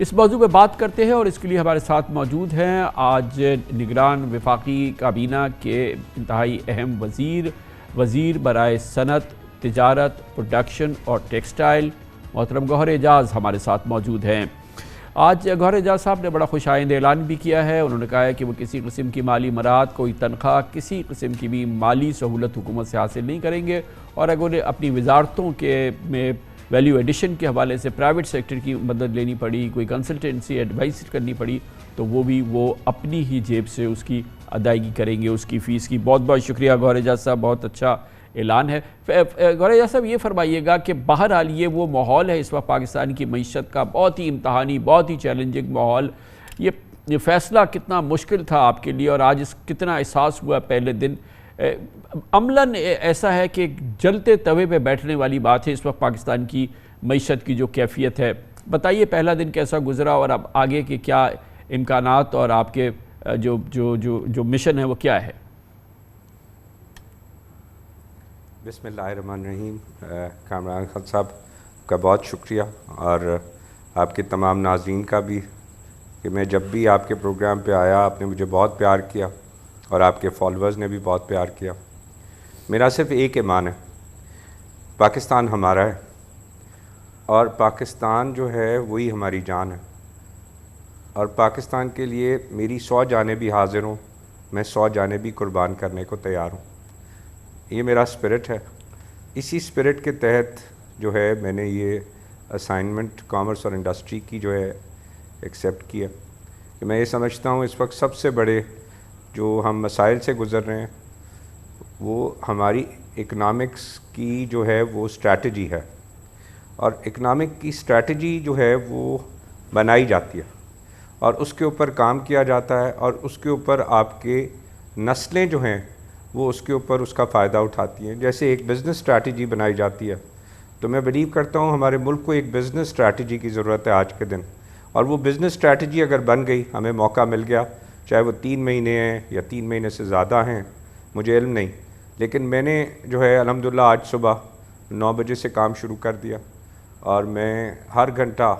اس موضوع پہ بات کرتے ہیں اور اس کے لیے ہمارے ساتھ موجود ہیں آج نگران وفاقی کابینہ کے انتہائی اہم وزیر برائے صنعت، تجارت، پروڈکشن اور ٹیکسٹائل محترم گوہر اعجاز ہمارے ساتھ موجود ہیں۔ آج گوہر اعجاز صاحب نے بڑا خوش آئند اعلان بھی کیا ہے۔ انہوں نے کہا ہے کہ وہ کسی قسم کی مالی امرات، کوئی تنخواہ، کسی قسم کی بھی مالی سہولت حکومت سے حاصل نہیں کریں گے، اور اگر انہیں اپنی وزارتوں میں ویلیو ایڈیشن کے حوالے سے پرائیویٹ سیکٹر کی مدد لینی پڑی، کوئی کنسلٹنسی ایڈوائس کرنی پڑی، تو وہ اپنی ہی جیب سے اس کی ادائیگی کریں گے، اس کی فیس کی۔ بہت بہت شکریہ گوہر اعجاز صاحب، بہت اچھا اعلان ہے۔ گوہر اعجاز صاحب یہ فرمائیے گا کہ بہرحال یہ وہ ماحول ہے اس وقت پاکستان کی معیشت کا، بہت ہی امتحانی، بہت ہی چیلنجنگ ماحول، یہ فیصلہ کتنا مشکل تھا آپ کے لیے اور آج کتنا احساس ہوا پہلے دن؟ عملاً ایسا ہے کہ جلتے توے پہ بیٹھنے والی بات ہے اس وقت پاکستان کی معیشت کی جو کیفیت ہے۔ بتائیے پہلا دن کیسا گزرا اور اب آگے کے کیا امکانات اور آپ کے جو مشن ہے وہ کیا ہے؟ بسم اللہ الرحمن الرحیم۔ کامران خان صاحب کا بہت شکریہ، اور آپ کے تمام ناظرین کا بھی، کہ میں جب بھی آپ کے پروگرام پہ آیا آپ نے مجھے بہت پیار کیا، اور آپ کے فالوورز نے بھی بہت پیار کیا۔ میرا صرف ایک ایمان ہے، پاکستان ہمارا ہے، اور پاکستان جو ہے وہی ہماری جان ہے، اور پاکستان کے لیے میری 100 جانیں بھی حاضر ہوں، میں 100 جانیں بھی قربان کرنے کو تیار ہوں۔ یہ میرا اسپرٹ ہے۔ اسی اسپرٹ کے تحت جو ہے میں نے یہ اسائنمنٹ کامرس اور انڈسٹری کی جو ہے ایکسیپٹ کیا، کہ میں یہ سمجھتا ہوں اس وقت سب سے بڑے جو ہم مسائل سے گزر رہے ہیں وہ ہماری اکنامکس کی جو ہے وہ اسٹریٹجی ہے، اور اکنامک کی اسٹریٹجی جو ہے وہ بنائی جاتی ہے اور اس کے اوپر کام کیا جاتا ہے، اور اس کے اوپر آپ کے نسلیں جو ہیں وہ اس کے اوپر اس کا فائدہ اٹھاتی ہیں۔ جیسے ایک بزنس اسٹریٹجی بنائی جاتی ہے، تو میں بلیو کرتا ہوں ہمارے ملک کو ایک بزنس اسٹریٹجی کی ضرورت ہے آج کے دن، اور وہ بزنس اسٹریٹجی اگر بن گئی، ہمیں موقع مل گیا، چاہے وہ 3 مہینے ہیں یا 3 مہینے سے زیادہ ہیں، مجھے علم نہیں، لیکن میں نے جو ہے الحمدللہ آج صبح 9 بجے سے کام شروع کر دیا، اور میں ہر گھنٹہ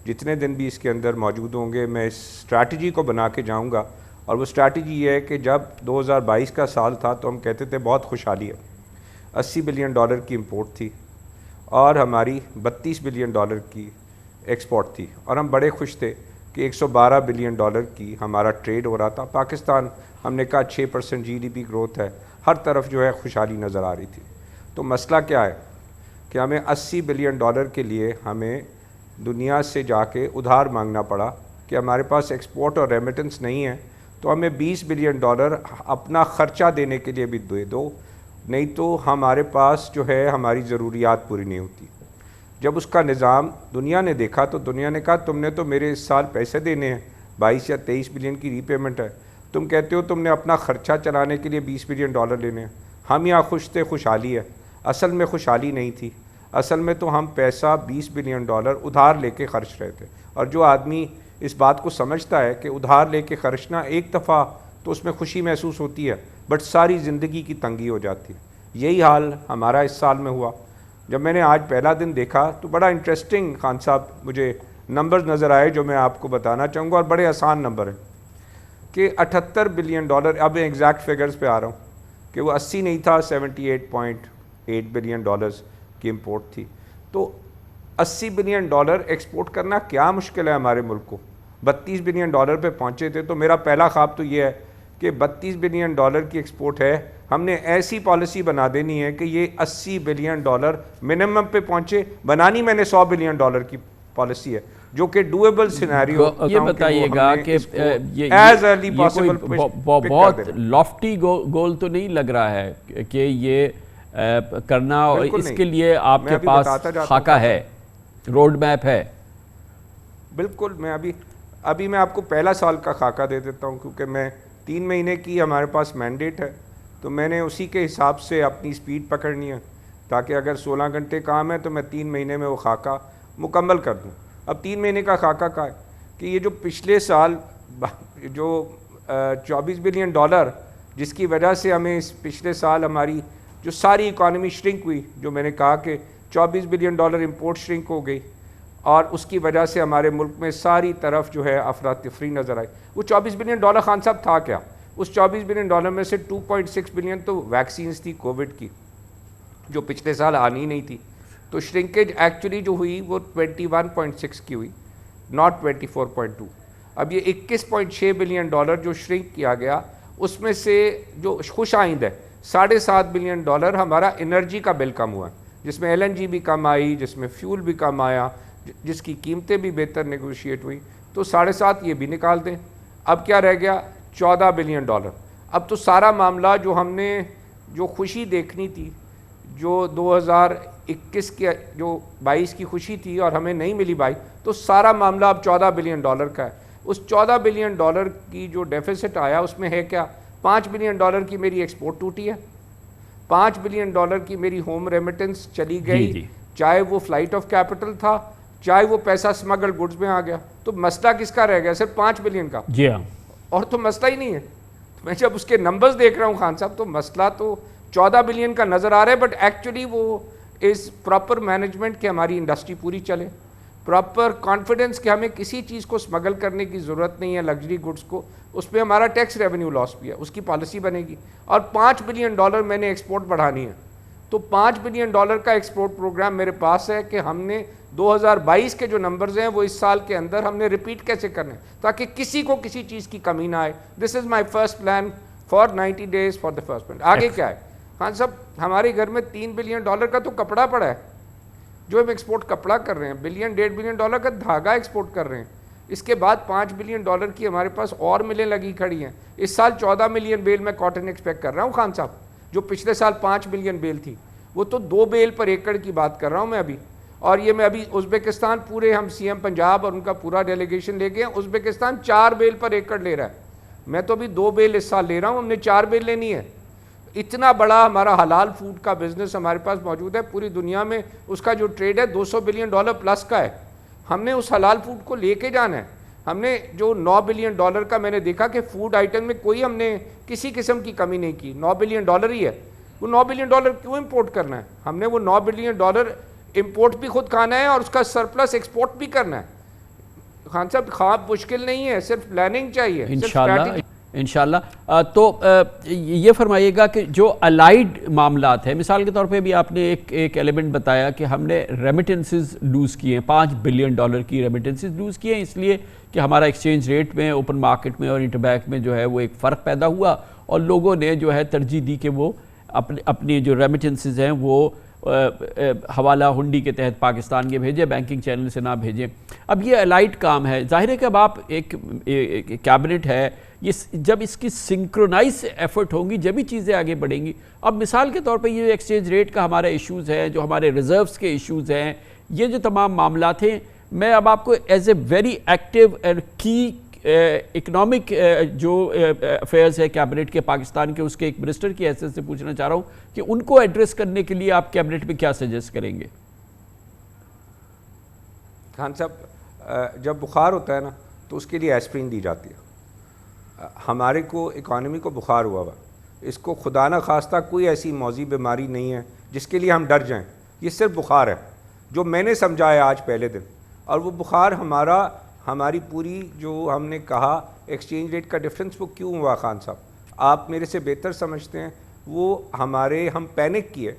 جتنے دن بھی اس کے اندر موجود ہوں گے میں اس اسٹریٹجی کو بنا کے جاؤں گا۔ اور وہ اسٹریٹجی یہ ہے کہ جب 2022 کا سال تھا تو ہم کہتے تھے بہت خوشحالی ہے، $80 بلین کی امپورٹ تھی، اور ہماری $32 بلین کی ایکسپورٹ تھی، اور ہم بڑے خوش تھے کہ $112 بلین کی ہمارا ٹریڈ ہو رہا تھا۔ پاکستان، ہم نے کہا 6% GDP گروتھ ہے، ہر طرف جو ہے خوشحالی نظر آ رہی تھی۔ تو مسئلہ کیا ہے کہ ہمیں $80 بلین کے لیے ہمیں دنیا سے جا کے ادھار مانگنا پڑا کہ ہمارے پاس ایکسپورٹ اور ریمیٹنس نہیں ہے، تو ہمیں $20 بلین اپنا خرچہ دینے کے لیے بھی دے دو، نہیں تو ہمارے پاس جو ہے ہماری ضروریات پوری نہیں ہوتی۔ جب اس کا نظام دنیا نے دیکھا تو دنیا نے کہا تم نے تو میرے اس سال پیسے دینے ہیں، 22 یا 23 بلین کی ری پیمنٹ ہے، تم کہتے ہو تم نے اپنا خرچہ چلانے کے لیے $20 بلین لینے ہیں۔ ہم یہاں خوش تھے، خوشحالی ہے، اصل میں خوشحالی نہیں تھی، اصل میں تو ہم پیسہ $20 بلین ادھار لے کے خرچ رہے تھے۔ اور جو آدمی اس بات کو سمجھتا ہے کہ ادھار لے کے خرچنا ایک دفعہ تو اس میں خوشی محسوس ہوتی ہے، بٹ ساری زندگی کی تنگی ہو جاتی ہے۔ یہی حال ہمارا اس سال میں ہوا۔ جب میں نے آج پہلا دن دیکھا تو بڑا انٹرسٹنگ خان صاحب مجھے نمبرز نظر آئے جو میں آپ کو بتانا چاہوں گا، اور بڑے آسان نمبر ہیں کہ $78 بلین، اب میں ایگزیکٹ فگرز پہ آ رہا ہوں، کہ وہ 80 نہیں تھا، $78.8 بلین کی امپورٹ تھی۔ تو $80 بلین ایکسپورٹ کرنا کیا مشکل ہے ہمارے ملک کو، $32 بلین پہ پہنچے تھے۔ تو میرا پہلا خواب تو یہ ہے کہ $32 بلین کی ایکسپورٹ ہے، ہم نے ایسی پالیسی بنا دینی ہے کہ یہ $80 بلین منیمم پہ پہنچے۔ بنانی میں نے $100 بلین کی پالیسی ہے جو کہ ڈویبل سینیریو۔ یہ بتائیے گا کہ یہ کوئی بہت لافٹی گول تو نہیں لگ رہا ہے کہ یہ کرنا، اور اس کے لیے آپ کے پاس خاکہ ہے، روڈ میپ ہے؟ بالکل، میں ابھی میں آپ کو پہلا سال کا خاکہ دے دیتا ہوں، کیونکہ میں 3 مہینے کی ہمارے پاس مینڈیٹ ہے، تو میں نے اسی کے حساب سے اپنی سپیڈ پکڑنی ہے، تاکہ اگر 16 گھنٹے کام ہے تو میں 3 مہینے میں وہ خاکہ مکمل کر دوں۔ اب 3 مہینے کا خاکہ کا ہے کہ یہ جو پچھلے سال جو $24 بلین، جس کی وجہ سے ہمیں اس پچھلے سال ہماری جو ساری اکانومی شرنک ہوئی، جو میں نے کہا کہ $24 بلین امپورٹ شرنک ہو گئی، اور اس کی وجہ سے ہمارے ملک میں ساری طرف جو ہے افراتفری نظر آئی. وہ $24 بلین خان صاحب تھا کیا؟ اس $24 بلین میں سے 2.6 بلین تو ویکسینز تھی کووڈ کی جو پچھلے سال آنی نہیں تھی. تو شرنکیج ایکچولی جو ہوئی وہ 21.6 کی ہوئی, ناٹ 24.2. اب یہ $21.6 بلین جو شرنک کیا گیا, اس میں سے جو خوش آئند ہے $7.5 بلین ہمارا انرجی کا بل کم ہوا, جس میں LNG بھی کم آئی, جس میں فیول بھی کم آیا, جس کی قیمتیں بھی بہتر نیگوشیٹ ہوئی. تو 7.5 یہ بھی نکال دیں. اب کیا رہ گیا؟ $14 بلین. اب تو سارا معاملہ جو ہم نے جو خوشی دیکھنی تھی, جو 2021 کے جو 22 کی خوشی تھی اور ہمیں نہیں ملی 22, تو سارا معاملہ اب $14 بلین کا ہے. اس $14 بلین کی جو ڈیفیسٹ آیا اس میں ہے کیا؟ $5 بلین کی میری ایکسپورٹ ٹوٹی ہے, $5 بلین کی میری ہوم ریمیٹنس چلی گئی, چاہے وہ فلائٹ آف کیپٹل تھا, چاہے وہ پیسہ سمگل گڈز میں آ گیا. تو مسئلہ کس کا رہ گیا؟ صرف $5 بلین کا. جی ہاں, اور تو مسئلہ ہی نہیں ہے. میں جب اس کے نمبرز دیکھ رہا ہوں خان صاحب, تو مسئلہ تو $14 بلین کا نظر آ رہا ہے, بٹ ایکچولی وہ از پراپر مینجمنٹ کہ ہماری انڈسٹری پوری چلے, پراپر کانفیڈنس کہ ہمیں کسی چیز کو اسمگل کرنے کی ضرورت نہیں ہے, لگژری گڈس کو, اس پہ ہمارا ٹیکس ریونیو لاس بھی ہے, اس کی پالیسی بنے گی. اور $5 بلین میں نے ایکسپورٹ بڑھانی ہے. تو $5 بلین کا ایکسپورٹ پروگرام میرے پاس ہے کہ ہم نے 2022 کے جو نمبرز ہیں وہ اس سال کے اندر ہم نے ریپیٹ کیسے کرنے تاکہ کسی کو کسی چیز کی کمی نہ آئے. This is my first plan for 90 days for the first plan. آگے کیا ہے خان صاحب؟ ہمارے گھر میں $3 بلین کا تو کپڑا پڑا ہے, جو ہم ایکسپورٹ کپڑا کر رہے ہیں, $1.5 بلین کا دھاگا ایکسپورٹ کر رہے ہیں. اس کے بعد $5 بلین کی ہمارے پاس اور ملیں لگی کھڑی ہیں. اس سال 14 ملین بیل میں کاٹن ایکسپیکٹ کر رہا ہوں خان صاحب, جو پچھلے سال 5 ملین بیل تھی, وہ تو 2 بیل پر ایکڑ کی بات کر رہا ہوں میں ابھی. اور یہ میں ابھی ازبیکستان پورے ہم CM پنجاب اور ان کا پورا ڈیلیگیشن لے گئے ہیں, ازبیکستان 4 بیل پر ایکڑ لے رہا ہے. میں تو ابھی 2 بیل اس سال لے رہا ہوں, ہم نے 4 بیل لینی ہے. اتنا بڑا ہمارا حلال فوڈ کا بزنس ہمارے پاس موجود ہے پوری دنیا میں, اس کا جو ٹریڈ ہے $200 بلین پلس کا ہے. ہم نے اس حلال فوڈ کو لے کے جانا ہے. ہم نے جو $9 بلین کا میں نے دیکھا کہ فوڈ آئٹم میں کوئی ہم نے کسی قسم کی کمی نہیں کی, $9 بلین ہی ہے. وہ $9 بلین کیوں امپورٹ کرنا ہے؟ ہم نے وہ $9 بلین امپورٹ بھی خود کھانا ہے اور اس کا سرپلس ایکسپورٹ بھی کرنا ہے. خان صاحب خواب مشکل نہیں ہے, صرف پلاننگ چاہیے انشاءاللہ. تو یہ فرمائیے گا کہ جو الائیڈ معاملات ہیں, مثال کے طور پہ بھی آپ نے ایک ایلیمنٹ بتایا کہ ہم نے ریمیٹنسز لوز کیے ہیں, $5 بلین کی ریمیٹنسز لوز کیے ہیں, اس لیے کہ ہمارا ایکسچینج ریٹ میں, اوپن مارکیٹ میں اور انٹربینک میں جو ہے وہ ایک فرق پیدا ہوا, اور لوگوں نے جو ہے ترجیح دی کہ وہ اپنی جو ریمیٹنسز ہیں وہ حوالہ ہنڈی کے تحت پاکستان کے بھیجیں, بینکنگ چینل سے نہ بھیجیں. اب یہ الائٹ کام ہے, ظاہر ہے کہ اب آپ ایک کیبنٹ ہے, یہ جب اس کی سنکرونائز ایفرٹ ہوں گی جبھی چیزیں آگے بڑھیں گی. اب مثال کے طور پہ یہ ایکسچینج ریٹ کا ہمارا ایشوز ہے, جو ہمارے ریزروز کے ایشوز ہیں, یہ جو تمام معاملات ہیں, میں اب آپ کو as a very active and کی اکنامک جو افیئرز ہے کیبنٹ کے پاکستان کے, اس کے ایک منسٹر کی حیثیت سے پوچھنا چاہ رہا ہوں کہ ان کو ایڈریس کرنے کے لیے آپ کیبنٹ میں کیا سجیسٹ کریں گے؟ خان صاحب, جب بخار ہوتا ہے نا تو اس کے لیے ایسپرین دی جاتی ہے. ہمارے کو اکانومی کو بخار ہوا ہوا, اس کو خدا نہ خواستہ کوئی ایسی موذی بیماری نہیں ہے جس کے لیے ہم ڈر جائیں. یہ صرف بخار ہے جو میں نے سمجھا ہے آج پہلے دن, اور وہ بخار ہماری پوری جو ہم نے کہا ایکسچینج ریٹ کا ڈفرینس وہ کیوں ہوا خان صاحب, آپ میرے سے بہتر سمجھتے ہیں. وہ ہم پینک کیے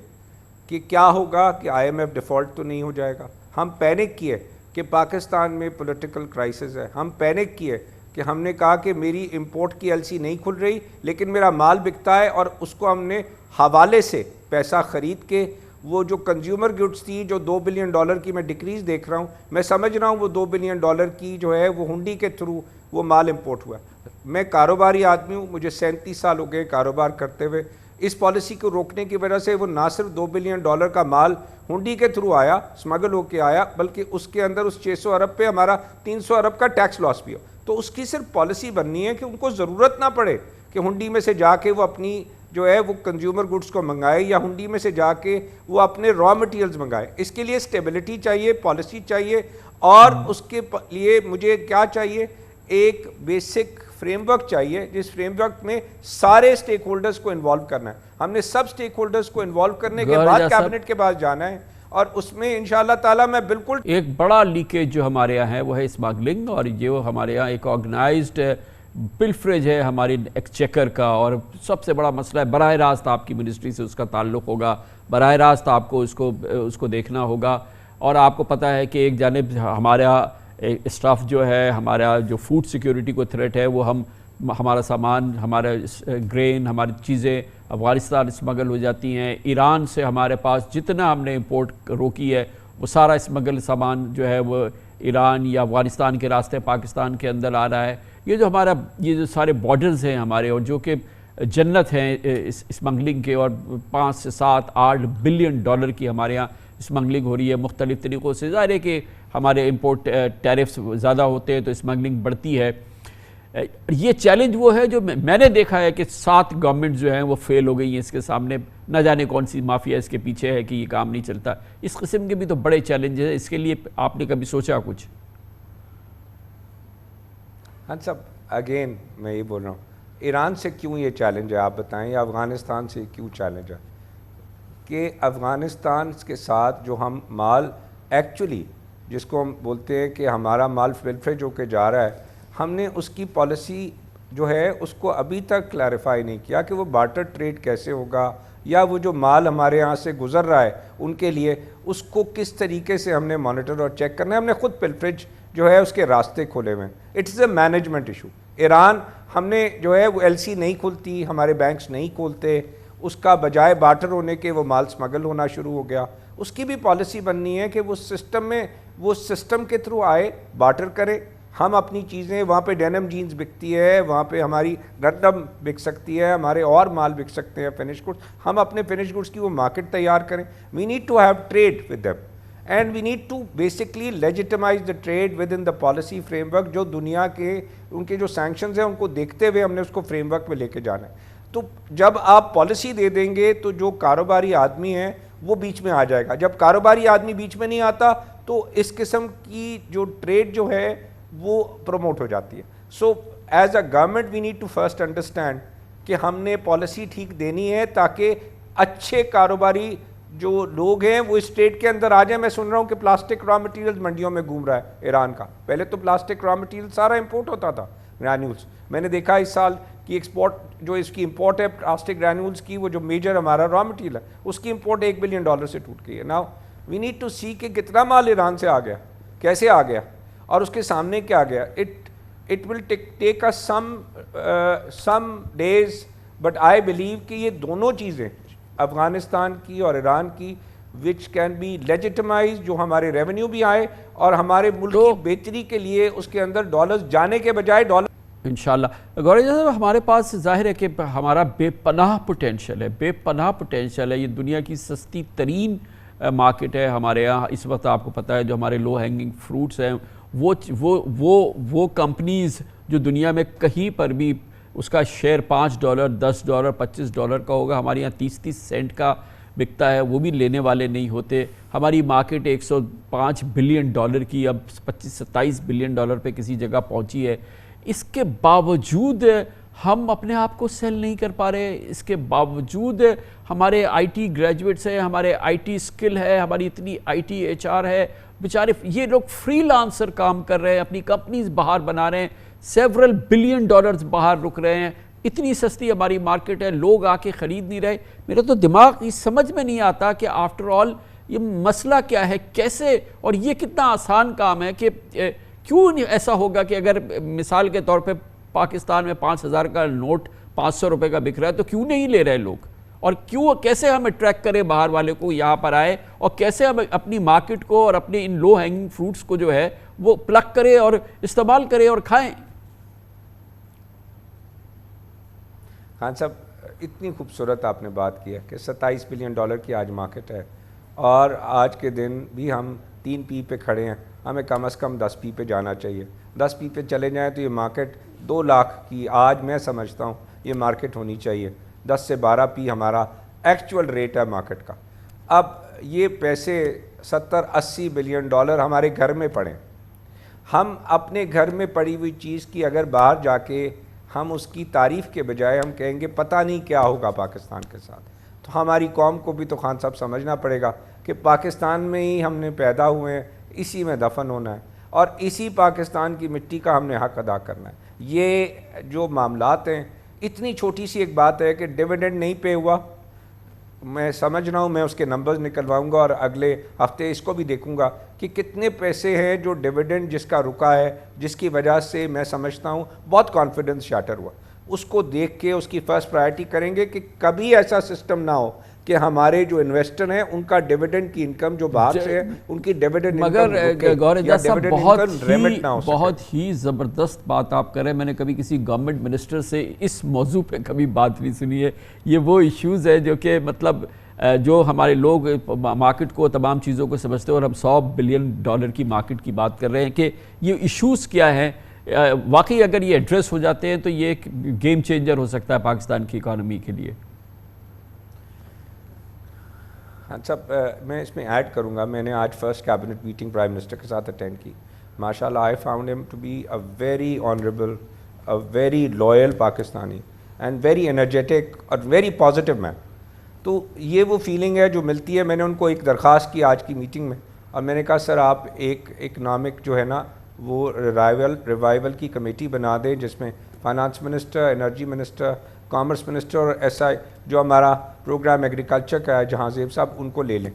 کہ کیا ہوگا, کہ IMF ڈیفالٹ تو نہیں ہو جائے گا. ہم پینک کیے کہ پاکستان میں پولیٹیکل کرائسس ہے. ہم پینک کیے کہ ہم نے کہا کہ میری امپورٹ کی LC نہیں کھل رہی لیکن میرا مال بکتا ہے, اور اس کو ہم نے حوالے سے پیسہ خرید کے, وہ جو کنزیومر گڈس تھی جو $2 بلین کی میں ڈکریز دیکھ رہا ہوں, میں سمجھ رہا ہوں وہ $2 بلین کی جو ہے وہ ہنڈی کے تھرو وہ مال امپورٹ ہوا. میں کاروباری آدمی ہوں, مجھے 37 سال ہو گئے کاروبار کرتے ہوئے. اس پالیسی کو روکنے کی وجہ سے وہ نہ صرف $2 بلین کا مال ہنڈی کے تھرو آیا, اسمگل ہو کے آیا, بلکہ اس کے اندر اس 600 ارب پہ ہمارا 300 ارب کا ٹیکس لاس بھی ہو. تو اس کی صرف پالیسی بننی ہے کہ ان کو ضرورت نہ پڑے کہ ہنڈی میں سے جا کے وہ اپنی جو ہے وہ کنزیومر گڈس کو منگائے, یا ہنڈی میں سے جا کے وہ اپنے را مٹیریلز منگائے. اس کے لیے اسٹیبلٹی چاہیے, پالیسی چاہیے, اور اس کے لیے مجھے کیا چاہیے, ایک بیسک فریم ورک چاہیے, جس فریم ورک میں سارے سٹیک ہولڈرز کو انوالو کرنا ہے. ہم نے سب سٹیک ہولڈرز کو انوالو کرنے کے بعد کیبنٹ کے پاس جانا ہے. اور اس میں انشاءاللہ تعالیٰ میں بالکل ایک بڑا لیکیج جو ہمارے یہاں ہے وہ ہے اسمگلنگ، اور یہ ہمارے یہاں ایک آرگنائزڈ پلفریج ہے ہماری ایکسچیکر کا، اور سب سے بڑا مسئلہ ہے براہ راست آپ کی منسٹری سے اس کا تعلق ہوگا، براہ راست آپ کو اس کو دیکھنا ہوگا. اور آپ کو پتہ ہے کہ ایک جانب ہمارا اسٹاف جو ہے، ہمارا جو فوڈ سیکیورٹی کو تھریٹ ہے، وہ ہمارا سامان، ہمارا گرین، ہماری چیزیں افغانستان اسمگل ہو جاتی ہیں. ایران سے ہمارے پاس جتنا ہم نے امپورٹ روکی ہے وہ سارا اسمگل سامان جو ہے وہ ایران یا افغانستان کے راستے پاکستان کے اندر آ رہا ہے. یہ جو سارے بارڈرز ہیں ہمارے، اور جو کہ جنت ہیں اسمگلنگ کے، اور 5 سے 7 8 بلین ڈالر کی ہمارے یہاں اسمگلنگ ہو رہی ہے مختلف طریقوں سے. ظاہر ہے کہ ہمارے امپورٹ ٹیرفس زیادہ ہوتے ہیں تو اسمگلنگ بڑھتی ہے. یہ چیلنج وہ ہے جو میں نے دیکھا ہے کہ 7 گورنمنٹ جو ہیں وہ فیل ہو گئی ہیں اس کے سامنے. نہ جانے کون سی مافیا اس کے پیچھے ہے کہ یہ کام نہیں چلتا. اس قسم کے بھی تو بڑے چیلنج ہیں. اس کے لیے آپ نے کبھی سوچا کچھ؟ ہاں صاحب، اگین میں یہ بول رہا ہوں، ایران سے کیوں یہ چیلنج ہے آپ بتائیں، یا افغانستان سے کیوں چیلنج ہے کہ افغانستان کے ساتھ جو ہم مال ایکچولی جس کو ہم بولتے ہیں کہ ہمارا مال فلفریج ہو کے جا رہا ہے، ہم نے اس کی پالیسی جو ہے اس کو ابھی تک کلیریفائی نہیں کیا کہ وہ بارٹر ٹریڈ کیسے ہوگا، یا وہ جو مال ہمارے یہاں سے گزر رہا ہے ان کے لیے اس کو کس طریقے سے ہم نے مانیٹر اور چیک کرنا ہے. ہم نے خود پلفریج جو ہے اس کے راستے کھولے ہوئے ہیں. It's a management issue. Iran ہم نے جو ہے وہ ایل سی نہیں کھلتی، ہمارے بینکس نہیں کھولتے، اس کا بجائے بارٹر ہونے کے وہ مال سمگل ہونا شروع ہو گیا. اس کی بھی پالیسی بننی ہے کہ وہ سسٹم کے تھرو آئے، بارٹر کرے. ہم اپنی چیزیں وہاں پہ ڈینم جینز بکتی ہے، وہاں پہ ہماری گندم بک سکتی ہے، ہمارے اور مال بک سکتے ہیں فنش گڈس. ہم اپنے فنش گڈس کی وہ مارکیٹ تیار کریں. We need to have trade with them and we need to basically legitimize the trade with in the policy framework. جو دنیا کے ان کے جو سینکشنز ہیں ان کو دیکھتے ہوئے ہم نے اس کو فریم ورک میں لے کے جانا ہے. تو جب آپ پالیسی دے دیں گے تو جو کاروباری آدمی ہے وہ بیچ میں آ جائے گا. جب کاروباری آدمی بیچ میں نہیں آتا تو اس قسم کی جو ٹریڈ جو ہے وہ پروموٹ ہو جاتی ہے. So as a government we need to first understand کہ ہم نے پالیسی ٹھیک دینی ہے تاکہ اچھے کاروباری جو لوگ ہیں وہ اس ٹریڈ کے اندر آ جائیں. میں سن رہا ہوں کہ پلاسٹک را مٹیریل منڈیوں میں گھوم رہا ہے ایران کا. پہلے تو پلاسٹک را مٹیریل سارا امپورٹ ہوتا تھا گرینیولز. میں نے دیکھا اس سال کی ایکسپورٹ جو اس کی امپورٹ ہے پلاسٹک گرینیولز کی، وہ جو میجر ہمارا را مٹیریل ہے اس کی امپورٹ $1 بلین سے ٹوٹ گئی ہے. ناؤ وی نیڈ ٹو سی کہ کتنا مال ایران سے آ گیا، کیسے آ گیا، اور اس کے سامنے کیا گیا. It will take us some days but I believe کہ یہ دونوں چیزیں افغانستان کی اور ایران کی وچ کین بی لیجیٹمائز، جو ہمارے ریونیو بھی آئے اور ہمارے ملک کی بہتری کے لیے اس کے اندر ڈالرز جانے کے بجائے ڈالر. انشاءاللہ گورا جی صاحب، ہمارے پاس ظاہر ہے کہ ہمارا بے پناہ پوٹینشیل ہے، بے پناہ پوٹینشیل ہے. یہ دنیا کی سستی ترین مارکیٹ ہے ہمارے یہاں اس وقت. آپ کو پتہ ہے جو ہمارے لو ہینگنگ فروٹس ہیں وہ کمپنیز جو دنیا میں کہیں پر بھی اس کا شیئر $5 $10 $25 کا ہوگا، ہمارے یہاں 30 سینٹ کا بکتا ہے، وہ بھی لینے والے نہیں ہوتے. ہماری مارکیٹ $105 بلین کی اب 25-27 بلین پہ کسی جگہ پہنچی ہے. اس کے باوجود ہم اپنے آپ کو سیل نہیں کر پا رہے. اس کے باوجود ہمارے آئی ٹی گریجویٹس ہیں، ہمارے آئی ٹی سکل ہے، ہماری اتنی آئی ٹی ایچ آر ہے، بیچارے یہ لوگ فری لانسر کام کر رہے ہیں، اپنی کمپنیز باہر بنا رہے ہیں، سیورل بلین ڈالرز باہر رک رہے ہیں. اتنی سستی ہماری مارکیٹ ہے، لوگ آ کے خرید نہیں رہے. میرا تو دماغ یہ سمجھ میں نہیں آتا کہ آفٹر آل یہ مسئلہ کیا ہے، کیسے، اور یہ کتنا آسان کام ہے کہ کیوں ایسا ہوگا کہ اگر مثال کے طور پہ پاکستان میں 5,000 کا نوٹ 500 روپے کا بک رہا ہے تو کیوں نہیں لے رہے لوگ، اور کیسے ہم اٹریکٹ کریں باہر والے کو یہاں پر آئے، اور کیسے ہم اپنی مارکیٹ کو اور اپنے ان لو ہینگنگ فروٹس کو جو ہے وہ پلک کریں اور استعمال کریں اور کھائیں. خان صاحب، اتنی خوبصورت آپ نے بات کی ہے کہ $27 بلین کی آج مارکیٹ ہے، اور آج کے دن بھی ہم 3 پی پہ کھڑے ہیں. ہمیں کم از کم 10 پی پہ جانا چاہیے. 10 پی پہ چلے جائیں تو یہ مارکیٹ 2 لاکھ کی آج میں سمجھتا ہوں یہ مارکیٹ ہونی چاہیے. 10 سے 12 پی ہمارا ایکچول ریٹ ہے مارکیٹ کا. اب یہ پیسے $70-80 بلین ہمارے گھر میں پڑیں. ہم اپنے گھر میں پڑی ہوئی چیز کی اگر باہر جا کے ہم اس کی تعریف کے بجائے ہم کہیں گے پتہ نہیں کیا ہوگا پاکستان کے ساتھ، تو ہماری قوم کو بھی تو خان صاحب سمجھنا پڑے گا کہ پاکستان میں ہی ہم نے پیدا ہوئے ہیں, اسی میں دفن ہونا ہے اور اسی پاکستان کی مٹی کا ہم نے حق ادا کرنا ہے. یہ جو معاملات ہیں, اتنی چھوٹی سی ایک بات ہے کہ ڈیویڈنڈ نہیں پے ہوا, میں سمجھ رہا ہوں, میں اس کے نمبرز نکلواؤں گا اور اگلے ہفتے اس کو بھی دیکھوں گا کہ کتنے پیسے ہیں جو ڈیویڈنڈ جس کا رکا ہے, جس کی وجہ سے میں سمجھتا ہوں بہت کانفیڈنس شاٹر ہوا. اس کو دیکھ کے اس کی فرسٹ پرائرٹی کریں گے کہ کبھی ایسا سسٹم نہ ہو کہ ہمارے جو انویسٹر ہیں ان کا ڈیویڈنڈ کی انکم جو باہر سے ہے ان کی ڈیویڈنڈ مگر گور اعجاز صاحب بہت ہی زبردست بات آپ کر رہے ہیں. میں نے کبھی کسی گورنمنٹ منسٹر سے اس موضوع پہ کبھی بات نہیں سنی ہے. یہ وہ ایشوز ہے جو کہ مطلب جو ہمارے لوگ مارکیٹ کو تمام چیزوں کو سمجھتے ہیں اور ہم $100 بلین کی مارکیٹ کی بات کر رہے ہیں کہ یہ ایشوز کیا ہیں. واقعی اگر یہ ایڈریس ہو جاتے ہیں تو یہ ایک گیم چینجر ہو سکتا ہے پاکستان کی اکانومی کے لیے. اچھا, میں اس میں ایڈ کروں گا, میں نے آج first cabinet meeting prime minister کے ساتھ اٹینڈ کی. ماشاءاللہ I found him to be a very honourable, a very loyal Pakistani and very energetic اور ویری پازیٹیو مین. تو یہ وہ فیلنگ ہے جو ملتی ہے. میں نے ان کو ایک درخواست کی آج کی میٹنگ میں اور میں نے کہا سر آپ ایک اکنامک جو ہے نا وہ ریوائول کی کمیٹی بنا دیں جس میں finance minister, energy minister, commerce minister اور ایس آئی جو ہمارا پروگرام ایگریکلچر کا ہے جہاں زیب صاحب, ان کو لے لیں.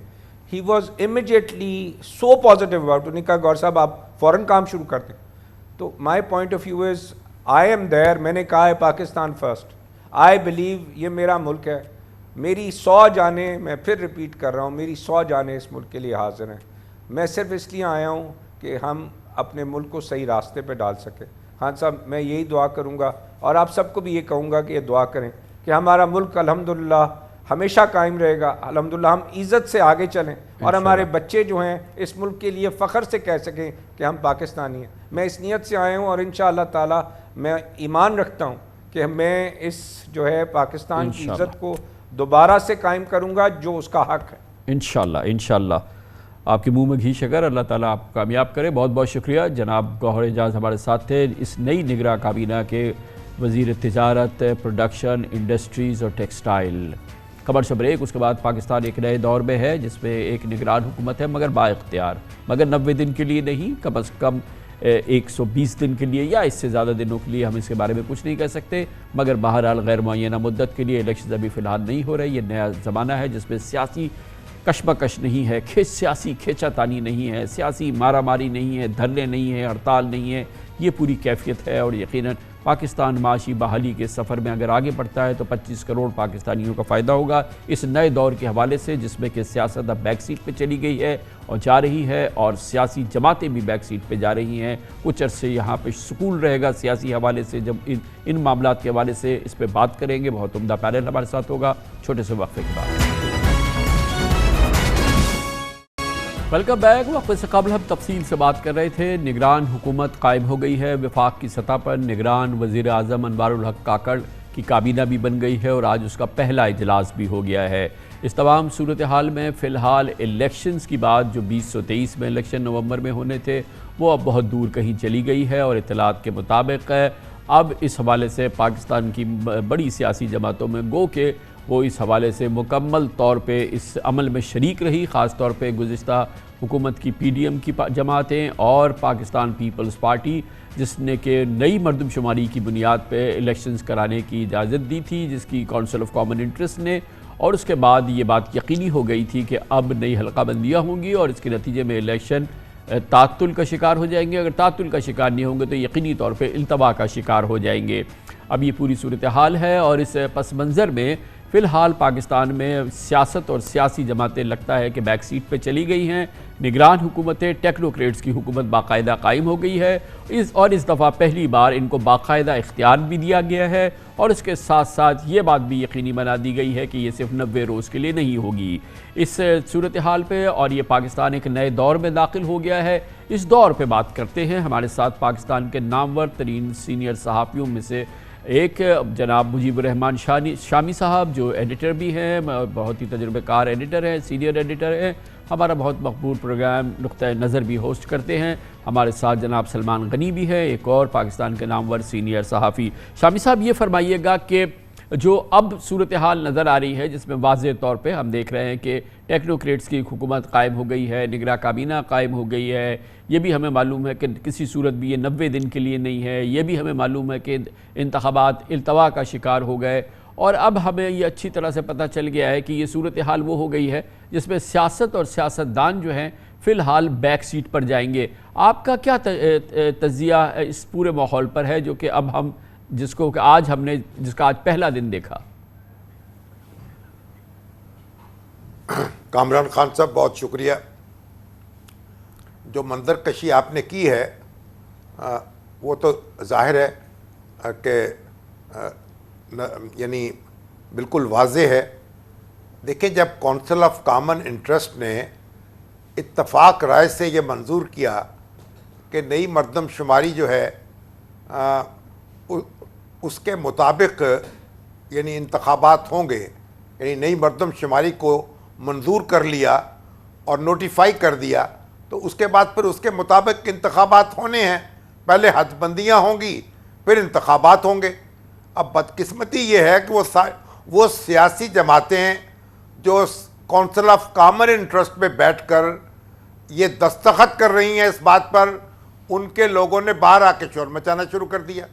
He was immediately so positive about. انہوں نے کہا گور صاحب آپ فوراً کام شروع کر دیں. تو my point of view is I am there. میں نے کہا ہے پاکستان فرسٹ. آئی بلیو یہ میرا ملک ہے, میری 100 جانیں, میں پھر ریپیٹ کر رہا ہوں, میری 100 جانیں اس ملک کے لیے حاضر ہیں. میں صرف اس لیے آیا ہوں کہ ہم اپنے ملک کو صحیح راستے پہ ڈال سکیں. ہاں صاحب, میں یہی دعا کروں گا اور آپ سب کو بھی یہ کہوں گا کہ یہ دعا کریں کہ ہمارا ملک الحمدللہ ہمیشہ قائم رہے گا. الحمدللہ ہم عزت سے آگے چلیں اور ہمارے بچے جو ہیں اس ملک کے لیے فخر سے کہہ سکیں کہ ہم پاکستانی ہیں. میں اس نیت سے آیا ہوں اور انشاءاللہ تعالی میں ایمان رکھتا ہوں کہ میں اس جو ہے پاکستان کی عزت کو دوبارہ سے قائم کروں گا جو اس کا حق ہے. انشاءاللہ آپ کے منہ میں گھی شکر. اللہ تعالیٰ آپ کو کامیاب کرے. بہت بہت شکریہ. جناب گوہر اعجاز ہمارے ساتھ تھے, اس نئی نگراں کابینہ کے وزیر تجارت, پروڈکشن, انڈسٹریز اور ٹیکسٹائل. خبر سے بریک, اس کے بعد پاکستان ایک نئے دور میں ہے جس میں ایک نگران حکومت ہے مگر با اختیار, مگر 90 دن کے لیے نہیں, کم از کم 120 دن کے لیے یا اس سے زیادہ دنوں کے لیے. ہم اس کے بارے میں کچھ نہیں کہہ سکتے, مگر بہرحال غیر معینہ مدت کے لیے الیکشنز ابھی فی الحال نہیں ہو رہے. یہ نیا زمانہ ہے جس میں سیاسی کشمکش نہیں ہے, سیاسی کھینچا تانی نہیں ہے, سیاسی مارا ماری نہیں ہے, دھرنے نہیں ہے, ہڑتال نہیں ہے. یہ پوری کیفیت ہے اور یقیناً پاکستان معاشی بحالی کے سفر میں اگر آگے بڑھتا ہے تو 25 کروڑ پاکستانیوں کا فائدہ ہوگا اس نئے دور کے حوالے سے, جس میں کہ سیاست اب بیک سیٹ پہ چلی گئی ہے اور جا رہی ہے اور سیاسی جماعتیں بھی بیک سیٹ پہ جا رہی ہیں. کچھ عرصے یہاں پہ سکون رہے گا سیاسی حوالے سے. جب ان معاملات کے حوالے سے اس پہ بات کریں گے, بہت عمدہ پینل ہمارے ساتھ ہوگا چھوٹے سے وقفے کے بعد. Welcome back. وقفے سے قبل ہم تفصیل سے بات کر رہے تھے. نگران حکومت قائم ہو گئی ہے وفاق کی سطح پر. نگران وزیر اعظم انوار الحق کاکڑ کی کابینہ بھی بن گئی ہے اور آج اس کا پہلا اجلاس بھی ہو گیا ہے. اس تمام صورتحال میں فی الحال الیکشنز کی بات جو 2023 میں الیکشن نومبر میں ہونے تھے وہ اب بہت دور کہیں چلی گئی ہے اور اطلاعات کے مطابق اب اس حوالے سے پاکستان کی بڑی سیاسی جماعتوں میں گو کہ وہ اس حوالے سے مکمل طور پہ اس عمل میں شریک رہی. خاص طور پہ گزشتہ حکومت کی PDM کی جماعتیں اور پاکستان پیپلز پارٹی جس نے کہ نئی مردم شماری کی بنیاد پہ الیکشنز کرانے کی اجازت دی تھی جس کی کونسل آف کامن انٹرسٹ نے, اور اس کے بعد یہ بات یقینی ہو گئی تھی کہ اب نئی حلقہ بندیاں ہوں گی اور اس کے نتیجے میں الیکشن تعطل کا شکار ہو جائیں گے. اگر تعطل کا شکار نہیں ہوں گے تو یقینی طور پہ التوا کا شکار ہو جائیں گے. اب یہ پوری صورتحال ہے اور اس پس منظر میں فی الحال پاکستان میں سیاست اور سیاسی جماعتیں لگتا ہے کہ بیک سیٹ پہ چلی گئی ہیں. نگران حکومتیں, ٹیکنوکریٹس کی حکومت باقاعدہ قائم ہو گئی ہے اور اس دفعہ پہلی بار ان کو باقاعدہ اختیار بھی دیا گیا ہے اور اس کے ساتھ ساتھ یہ بات بھی یقینی بنا دی گئی ہے کہ یہ صرف 90 روز کے لیے نہیں ہوگی. اس صورتحال پہ اور یہ پاکستان ایک نئے دور میں داخل ہو گیا ہے. اس دور پہ بات کرتے ہیں. ہمارے ساتھ پاکستان کے نامور ترین سینئر صحافیوں میں سے ایک جناب مجیب الرحمان شامی صاحب جو ایڈیٹر بھی ہیں, بہت ہی تجربہ کار ایڈیٹر ہیں, سینئر ایڈیٹر ہیں, ہمارا بہت مقبول پروگرام نقطۂ نظر بھی ہوسٹ کرتے ہیں. ہمارے ساتھ جناب سلمان غنی بھی ہیں, ایک اور پاکستان کے نامور سینئر صحافی. شامی صاحب یہ فرمائیے گا کہ جو اب صورتحال نظر آ رہی ہے جس میں واضح طور پہ ہم دیکھ رہے ہیں کہ ٹیکنوکریٹس کی حکومت قائم ہو گئی ہے، نگراں کابینہ قائم ہو گئی ہے، یہ بھی ہمیں معلوم ہے کہ کسی صورت بھی یہ 90 دن کے لیے نہیں ہے، یہ بھی ہمیں معلوم ہے کہ انتخابات التوا کا شکار ہو گئے، اور اب ہمیں یہ اچھی طرح سے پتہ چل گیا ہے کہ یہ صورتحال وہ ہو گئی ہے جس میں سیاست اور سیاستدان جو ہیں فی الحال بیک سیٹ پر جائیں گے۔ آپ کا کیا تجزیہ اس پورے ماحول پر ہے جو کہ اب ہم جس کا آج پہلا دن دیکھا؟ کامران خان صاحب بہت شکریہ۔ جو منظر کشی آپ نے کی ہے وہ تو ظاہر ہے کہ یعنی بالکل واضح ہے۔ دیکھیں، جب کونسل آف کامن انٹرسٹ نے اتفاق رائے سے یہ منظور کیا کہ نئی مردم شماری جو ہے اس کے مطابق یعنی انتخابات ہوں گے، یعنی نئی مردم شماری کو منظور کر لیا اور نوٹیفائی کر دیا، تو اس کے بعد پھر اس کے مطابق انتخابات ہونے ہیں۔ پہلے حد بندیاں ہوں گی، پھر انتخابات ہوں گے۔ اب بدقسمتی یہ ہے کہ وہ سیاسی جماعتیں جو کونسل آف کامن انٹرسٹ میں بیٹھ کر یہ دستخط کر رہی ہیں اس بات پر، ان کے لوگوں نے باہر آ کے شور مچانا شروع کر دیا۔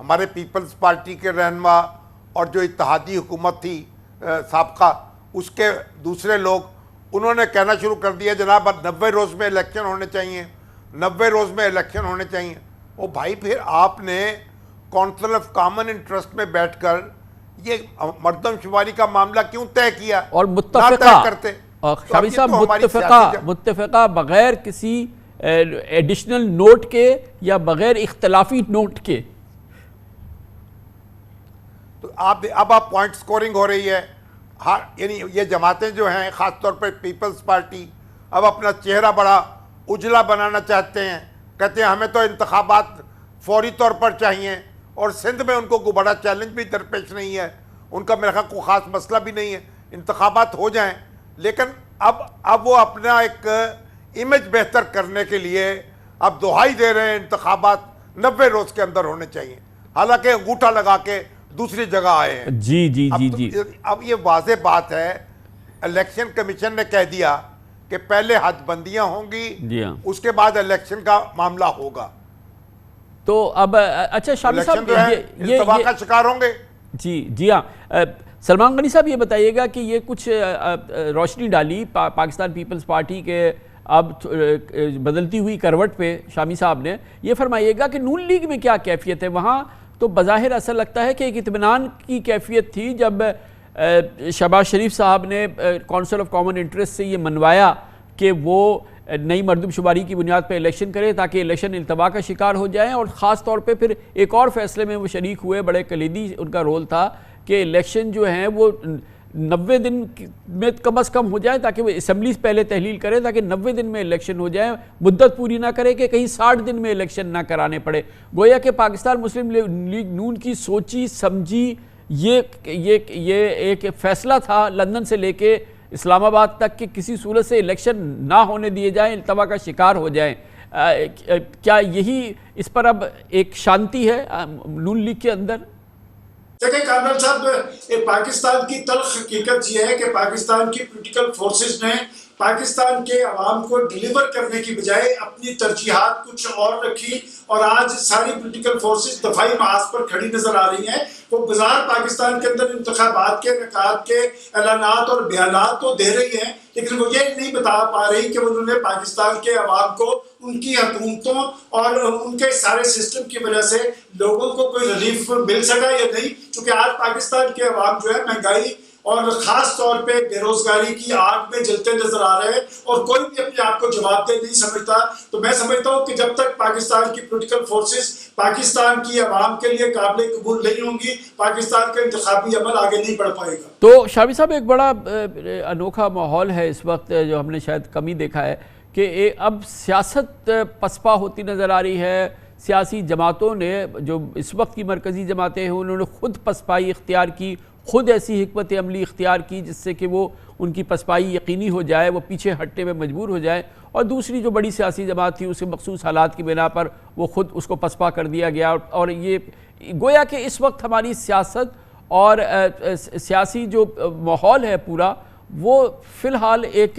ہمارے پیپلز پارٹی کے رہنما اور جو اتحادی حکومت تھی سابقہ، اس کے دوسرے لوگ، انہوں نے کہنا شروع کر دیا جناب 90 روز میں الیکشن ہونے چاہیے، 90 روز میں الیکشن ہونے چاہیے۔ او بھائی، پھر آپ نے کونسل آف کامن انٹرسٹ میں بیٹھ کر یہ مردم شماری کا معاملہ کیوں طے کیا اور نہ طے کرتے؟ شامی صاحب متفقہ بغیر کسی ایڈیشنل نوٹ کے یا بغیر اختلافی نوٹ کے، تو اب آپ پوائنٹ سکورنگ ہو رہی ہے۔ یعنی یہ جماعتیں جو ہیں، خاص طور پر پیپلز پارٹی، اب اپنا چہرہ بڑا اجلا بنانا چاہتے ہیں، کہتے ہیں ہمیں تو انتخابات فوری طور پر چاہیے، اور سندھ میں ان کو کوئی بڑا چیلنج بھی درپیش نہیں ہے، ان کا میرا خیال کوئی خاص مسئلہ بھی نہیں ہے، انتخابات ہو جائیں۔ لیکن اب وہ اپنا ایک امیج بہتر کرنے کے لیے اب دہائی دے رہے ہیں انتخابات 90 روز کے اندر ہونے چاہیے، حالانکہ انگوٹھا لگا کے دوسری جگہ آئے ہیں۔ جی اب یہ واضح بات ہے، الیکشن کمیشن نے کہہ دیا کہ پہلے حد بندیاں ہوں گی، اس کے بعد الیکشن کا معاملہ ہوگا۔ تو اب اچھا شامی صاحب یہ اتفاق کا شکار ہوں گے۔ جی ہاں، سلمان غنی صاحب یہ بتائیے گا کہ یہ کچھ روشنی ڈالی پاکستان پیپلز پارٹی کے اب بدلتی ہوئی کروٹ پہ شامی صاحب نے، یہ فرمائیے گا کہ نون لیگ میں کیا کیفیت ہے؟ وہاں تو بظاہر ایسا لگتا ہے کہ ایک اطمینان کی کیفیت تھی جب شہباز شریف صاحب نے کونسل آف کامن انٹرسٹ سے یہ منوایا کہ وہ نئی مردم شماری کی بنیاد پہ الیکشن کرے تاکہ الیکشن التوا کا شکار ہو جائیں، اور خاص طور پہ پھر ایک اور فیصلے میں وہ شریک ہوئے، بڑے کلیدی ان کا رول تھا کہ الیکشن جو ہیں وہ 90 دن میں کم از کم ہو جائے تاکہ وہ اسمبلی پہلے تحلیل کرے تاکہ 90 دن میں الیکشن ہو جائے، مدت پوری نہ کرے کہ کہیں 60 دن میں الیکشن نہ کرانے پڑے۔ گویا کہ پاکستان مسلم لیگ نون کی سوچی سمجھی یہ ایک فیصلہ تھا لندن سے لے کے اسلام آباد تک کہ کسی صورت سے الیکشن نہ ہونے دیے جائیں، التوا کا شکار ہو جائیں۔ کیا یہی اس پر اب ایک شانتی ہے نون لیگ کے اندر؟ دیکھیں کامران صاحب، پاکستان کی تلخ حقیقت یہ ہے کہ پاکستان کی پولیٹیکل فورسز نے پاکستان کے عوام کو ڈیلیور کرنے کی بجائے اپنی ترجیحات کچھ اور رکھی، اور آج ساری پولیٹیکل فورسز دفاعی محاذ پر کھڑی نظر آ رہی ہیں۔ وہ بظاہر پاکستان کے اندر انتخابات کے انعقاد کے اعلانات اور بیانات تو دے رہی ہیں، لیکن وہ یہ نہیں بتا پا رہی کہ انہوں نے پاکستان کے عوام کو ان کی حکومتوں اور ان کے سارے سسٹم کی وجہ سے لوگوں کو کوئی ریلیف مل سکا یا نہیں، کیونکہ آج پاکستان کے عوام جو ہے مہنگائی اور خاص طور پہ بے روزگاری کی آگ میں جلتے نظر آ رہے ہیں، اور کوئی بھی اپنے آپ کو جواب دہ نہیں سمجھتا۔ تو میں سمجھتا ہوں کہ جب تک پاکستان کی پولیٹیکل فورسز پاکستان کی عوام کے لیے قابل قبول نہیں ہوں گی، پاکستان کا انتخابی عمل آگے نہیں بڑھ پائے گا۔ تو شامی صاحب، ایک بڑا انوکھا ماحول ہے اس وقت جو ہم نے شاید کم ہی دیکھا ہے کہ اب سیاست پسپا ہوتی نظر آ رہی ہے۔ سیاسی جماعتوں نے، جو اس وقت کی مرکزی جماعتیں ہیں، انہوں نے خود پسپائی اختیار کی، خود ایسی حکمت عملی اختیار کی جس سے کہ وہ ان کی پسپائی یقینی ہو جائے، وہ پیچھے ہٹنے میں مجبور ہو جائے، اور دوسری جو بڑی سیاسی جماعت تھی اسے مخصوص حالات کی بنا پر وہ خود اس کو پسپا کر دیا گیا۔ اور یہ گویا کہ اس وقت ہماری سیاست اور سیاسی جو ماحول ہے پورا وہ فی الحال ایک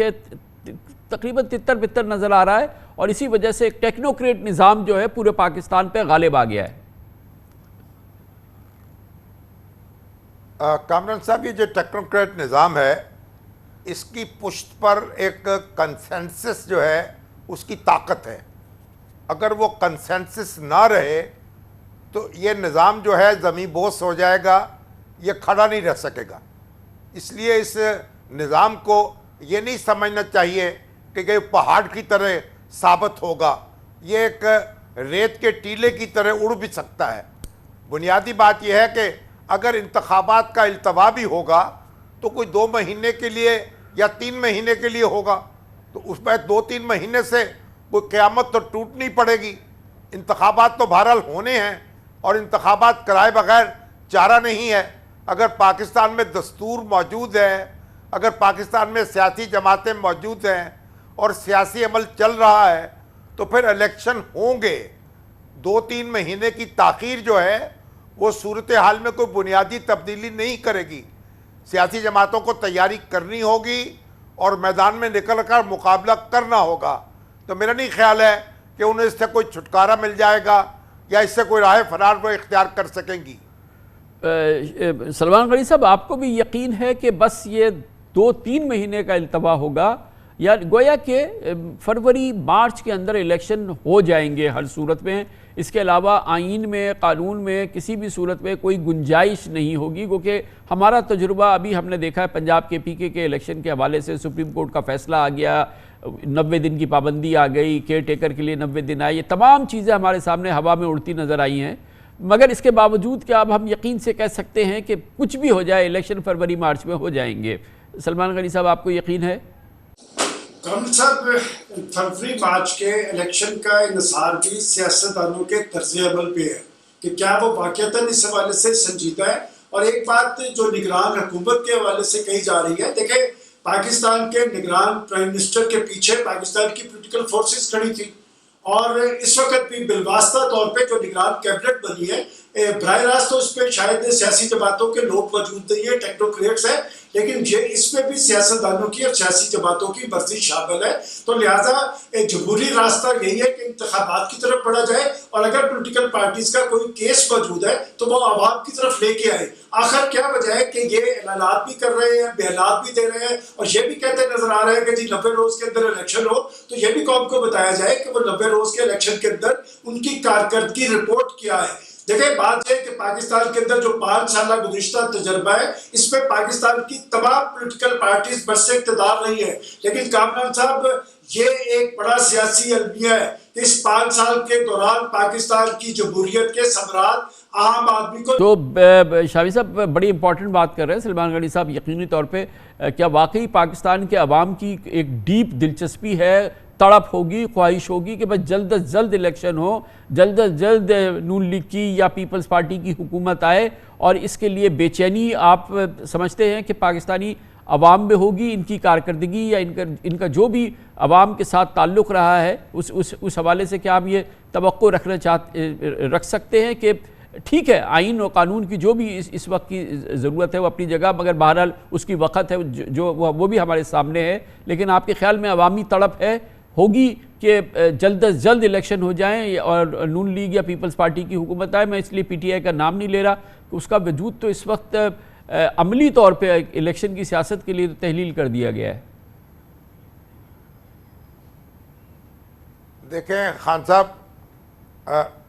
تقریباً تتر بتر نظر آ رہا ہے، اور اسی وجہ سے ایک ٹیکنوکریٹ نظام جو ہے پورے پاکستان پہ غالب آ گیا ہے۔ کامران صاحب، یہ جو ٹیکنوکریٹ نظام ہے اس کی پشت پر ایک کنسنسس جو ہے اس کی طاقت ہے۔ اگر وہ کنسنسس نہ رہے تو یہ نظام جو ہے زمیں بوس ہو جائے گا، یہ کھڑا نہیں رہ سکے گا۔ اس لیے اس نظام کو یہ نہیں سمجھنا چاہیے کہ یہ پہاڑ کی طرح ثابت ہوگا، یہ ایک ریت کے ٹیلے کی طرح اڑ بھی سکتا ہے۔ بنیادی بات یہ ہے کہ اگر انتخابات کا التوا بھی ہوگا تو کوئی 2 مہینے کے لیے یا 3 مہینے کے لیے ہوگا، تو اس میں 2-3 مہینے سے کوئی قیامت تو ٹوٹ نہیں پڑے گی۔ انتخابات تو بہرحال ہونے ہیں، اور انتخابات کرائے بغیر چارہ نہیں ہے۔ اگر پاکستان میں دستور موجود ہے، اگر پاکستان میں سیاسی جماعتیں موجود ہیں اور سیاسی عمل چل رہا ہے تو پھر الیکشن ہوں گے۔ 2-3 مہینے کی تاخیر جو ہے وہ صورتحال میں کوئی بنیادی تبدیلی نہیں کرے گی۔ سیاسی جماعتوں کو تیاری کرنی ہوگی اور میدان میں نکل کر مقابلہ کرنا ہوگا۔ تو میرا نہیں خیال ہے کہ انہیں اس سے کوئی چھٹکارا مل جائے گا یا اس سے کوئی راہ فرار وہ اختیار کر سکیں گی۔ سلمان غنی صاحب، آپ کو بھی یقین ہے کہ بس یہ 2-3 مہینے کا التوا ہوگا، یا گویا کہ فروری مارچ کے اندر الیکشن ہو جائیں گے ہر صورت میں؟ اس کے علاوہ آئین میں، قانون میں کسی بھی صورت میں کوئی گنجائش نہیں ہوگی، کیونکہ ہمارا تجربہ ابھی ہم نے دیکھا ہے پنجاب کے پی کے الیکشن کے حوالے سے سپریم کورٹ کا فیصلہ آ گیا، 90 دن کی پابندی آ گئی، کیئر ٹیکر کے لیے 90 دن آئے، یہ تمام چیزیں ہمارے سامنے ہوا میں اڑتی نظر آئی ہیں۔ مگر اس کے باوجود کیا اب ہم یقین سے کہہ سکتے ہیں کہ کچھ بھی ہو جائے الیکشن فروری مارچ میں ہو جائیں گے؟ سلمان غنی صاحب، آپ کو یقین ہے؟ کامل صاحب، فروری مارچ کے الیکشن کا انحصار بھی سیاستدانوں کے طرز عمل پہ ہے کہ کیا وہ واقعتاً اس حوالے سے سنجیدہ ہے۔ اور ایک بات جو نگران حکومت کے حوالے سے کہی جا رہی ہے، دیکھیں پاکستان کے نگران پرائم منسٹر کے پیچھے پاکستان کی پولیٹیکل فورسز کھڑی تھی، اور اس وقت بھی بالواسطہ طور پہ جو نگران کیبنٹ بنی ہے، براہ راست تو اس پہ شاید سیاسی جماعتوں کے لوگ موجود نہیں ہیں، ٹیکنوکریٹس ہیں، لیکن یہ اس میں بھی سیاستدانوں کی اور سیاسی جماعتوں کی مرضی شامل ہے۔ تو لہٰذا جمہوری راستہ یہی ہے کہ انتخابات کی طرف بڑھا جائے، اور اگر پولیٹیکل پارٹیز کا کوئی کیس موجود ہے تو وہ عوام کی طرف لے کے آئے۔ آخر کیا وجہ ہے کہ یہ اعلانات بھی کر رہے ہیں، بیانات بھی دے رہے ہیں، اور یہ بھی کہتے نظر آ رہے ہیں کہ جی 90 روز کے اندر الیکشن ہو، تو یہ بھی قوم کو بتایا جائے کہ وہ 90 روز کے الیکشن کے اندر ان کی کارکردگی رپورٹ کیا ہے۔ دیکھیں بات یہ کہ پاکستان کے اندر جو 5 سالہ گزشتہ تجربہ ہے، اس پہ پاکستان کی تمام پولیٹیکل پارٹیز بس سے اقتدار نہیں ہے، لیکن کامران صاحب یہ ایک بڑا سیاسی المیہ ہے کہ اس 5 سال کے دوران پاکستان کی جمہوریت کے ثمرات عام آدمی کو۔ تو شاوی صاحب بڑی امپورٹنٹ بات کر رہے ہیں سلمان غنی صاحب، یقینی طور پہ کیا واقعی پاکستان کے عوام کی ایک ڈیپ دلچسپی ہے، تڑپ ہوگی، خواہش ہوگی کہ بس جلد از جلد الیکشن ہو، جلد از جلد نون لیگ کی یا پیپلز پارٹی کی حکومت آئے، اور اس کے لیے بے چینی آپ سمجھتے ہیں کہ پاکستانی عوام میں ہوگی؟ ان کی کارکردگی یا ان کا جو بھی عوام کے ساتھ تعلق رہا ہے اس حوالے سے کیا ہم یہ توقع رکھ سکتے ہیں کہ ٹھیک ہے آئین و قانون کی جو بھی اس وقت کی ضرورت ہے وہ اپنی جگہ، مگر بہرحال اس کی وقت ہے جو وہ بھی ہمارے سامنے ہے، لیکن آپ کے خیال میں عوامی تڑپ ہوگی کہ جلد از جلد الیکشن ہو جائیں اور نون لیگ یا پیپلز پارٹی کی حکومت آئے؟ میں اس لیے پی ٹی آئی کا نام نہیں لے رہا کہ اس کا وجود تو اس وقت عملی طور پہ الیکشن کی سیاست کے لیے تحلیل کر دیا گیا ہے۔ دیکھیں خان صاحب،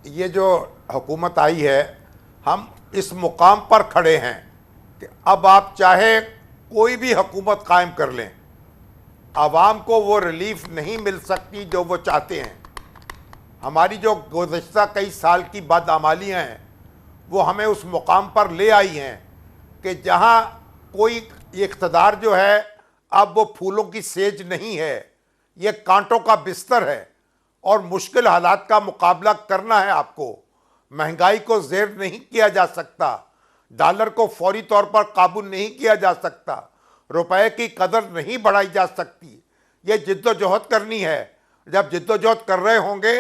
یہ جو حکومت آئی ہے، ہم اس مقام پر کھڑے ہیں کہ اب آپ چاہے کوئی بھی حکومت قائم کر لیں، عوام کو وہ ریلیف نہیں مل سکتی جو وہ چاہتے ہیں۔ ہماری جو گزشتہ کئی سال کی بدعمالیاں ہیں وہ ہمیں اس مقام پر لے آئی ہیں کہ جہاں کوئی اقتدار جو ہے اب وہ پھولوں کی سیج نہیں ہے، یہ کانٹوں کا بستر ہے، اور مشکل حالات کا مقابلہ کرنا ہے آپ کو۔ مہنگائی کو زیر نہیں کیا جا سکتا، ڈالر کو فوری طور پر قابو نہیں کیا جا سکتا، روپے کی قدر نہیں بڑھائی جا سکتی۔ یہ جد و جہد کرنی ہے۔ جب جد و جہد کر رہے ہوں گے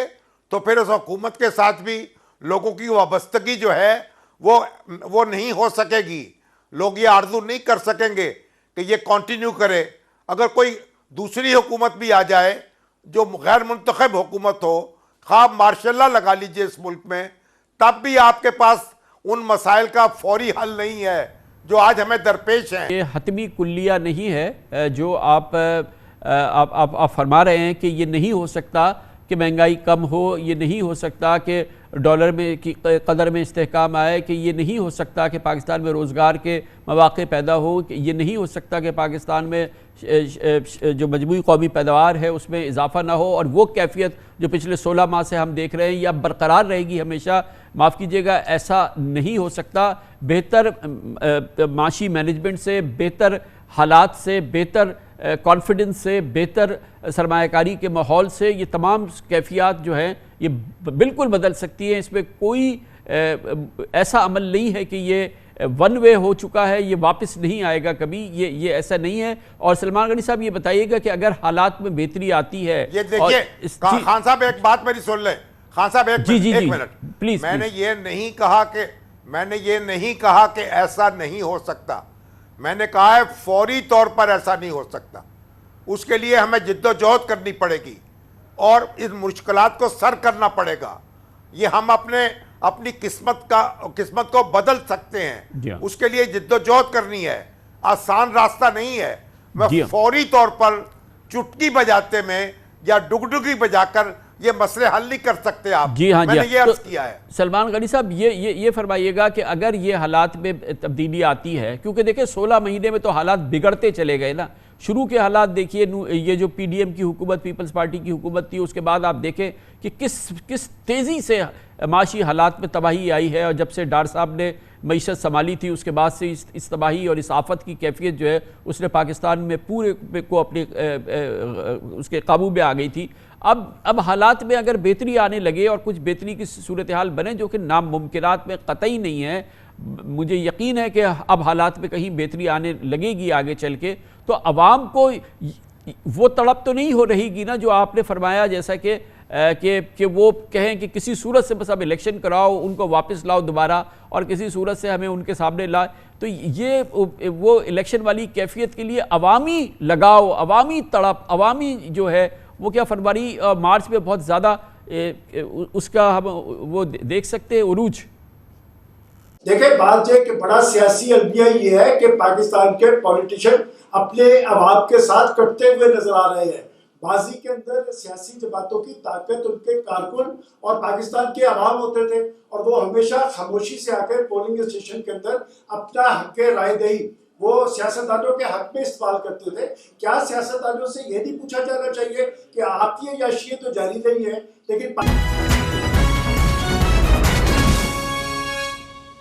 تو پھر اس حکومت کے ساتھ بھی لوگوں کی وابستگی جو ہے وہ نہیں ہو سکے گی. لوگ یہ آرزو نہیں کر سکیں گے کہ یہ کنٹینیو کرے. اگر کوئی دوسری حکومت بھی آ جائے جو غیر منتخب حکومت ہو, خواہ مارشل لا لگا لیجئے اس ملک میں, تب بھی آپ کے پاس ان مسائل کا فوری حل نہیں ہے جو آج ہمیں درپیش ہیں. یہ حتمی کلیہ نہیں ہے جو آپ فرما رہے ہیں کہ یہ نہیں ہو سکتا کہ مہنگائی کم ہو, یہ نہیں ہو سکتا کہ ڈالر میں کی قدر میں استحکام آئے, کہ یہ نہیں ہو سکتا کہ پاکستان میں روزگار کے مواقع پیدا ہو, کہ یہ نہیں ہو سکتا کہ پاکستان میں جو مجموعی قومی پیداوار ہے اس میں اضافہ نہ ہو, اور وہ کیفیت جو پچھلے 16 ماہ سے ہم دیکھ رہے ہیں یہ اب برقرار رہے گی ہمیشہ. معاف کیجیے گا, ایسا نہیں ہو سکتا. بہتر معاشی مینجمنٹ سے, بہتر حالات سے, بہتر کانفیڈنس سے, بہتر سرمایہ کاری کے ماحول سے یہ تمام کیفیات جو ہیں یہ بالکل بدل سکتی ہیں. اس میں کوئی ایسا عمل نہیں ہے کہ یہ ون وے ہو چکا ہے, یہ واپس نہیں آئے گا کبھی, یہ ایسا نہیں ہے. اور سلمان غنی صاحب یہ بتائیے گا کہ اگر حالات میں بہتری آتی ہے, یہ دیکھیے خان صاحب ایک بات میری سن لیں. خان صاحب ایک منٹ پلیز. میں نے یہ نہیں کہا کہ ایسا نہیں ہو سکتا. میں نے کہا ہے فوری طور پر ایسا نہیں ہو سکتا. اس کے لیے ہمیں جد و جہد کرنی پڑے گی اور ان مشکلات کو سر کرنا پڑے گا. یہ ہم اپنی قسمت کو بدل سکتے ہیں. اس کے لیے جد و جہد کرنی ہے, آسان راستہ نہیں ہے. میں فوری طور پر چٹکی بجاتے میں یا ڈگڈگی بجا کر یہ مسئلے حل نہیں کر سکتے آپ. میں نے یہ عرض کیا ہے. سلمان غنی صاحب یہ فرمائیے گا کہ اگر یہ حالات میں تبدیلی آتی ہے, کیونکہ دیکھیں 16 مہینے میں تو حالات بگڑتے چلے گئے نا. شروع کے حالات دیکھیے, یہ جو پی ڈی ایم کی حکومت, پیپلز پارٹی کی حکومت تھی, اس کے بعد آپ دیکھیں کہ کس تیزی سے معاشی حالات میں تباہی آئی ہے. اور جب سے ڈار صاحب نے معیشت سنبھالی تھی اس کے بعد سے اس تباہی اور اس آفت کی کیفیت جو ہے اس نے پاکستان میں پورے کو اپنے اس کے قابو میں آ گئی تھی. اب حالات میں اگر بہتری آنے لگے اور کچھ بہتری کی صورتحال بنے, جو کہ ناممکنات میں قطعی نہیں ہے, مجھے یقین ہے کہ اب حالات میں کہیں بہتری آنے لگے گی آگے چل کے, تو عوام کو وہ تڑپ تو نہیں ہو رہی گی نا جو آپ نے فرمایا, جیسا کہ وہ کہیں کہ کسی صورت سے بس اب الیکشن کراؤ, ان کو واپس لاؤ دوبارہ, اور کسی صورت سے ہمیں ان کے سامنے لائے. تو یہ وہ الیکشن والی کیفیت کے لیے عوامی لگاؤ, عوامی تڑپ, عوامی جو ہے وہ کیا فروری مارچ میں بہت زیادہ اس کا ہم وہ دیکھ سکتے ہیں عروج. دیکھیں بات یہ کہ بڑا سیاسی المیہ یہ ہے کہ پاکستان کے پولیٹیشن اپنے عوام کے ساتھ کٹتے ہوئے نظر آ رہے ہیں. ماضی کے اندر سیاسی جماعتوں کی طاقت ان کے کارکن اور پاکستان کے عوام ہوتے تھے, اور وہ ہمیشہ خاموشی سے آ کر پولنگ اسٹیشن کے اندر اپنا حق رائے دہی وہ سیاستدانوں کے حق میں استعمال کرتے تھے. کیا سیاستدانوں سے یہ نہیں پوچھا جانا چاہیے کہ آپ کی عیاشیت تو جاری نہیں ہے, لیکن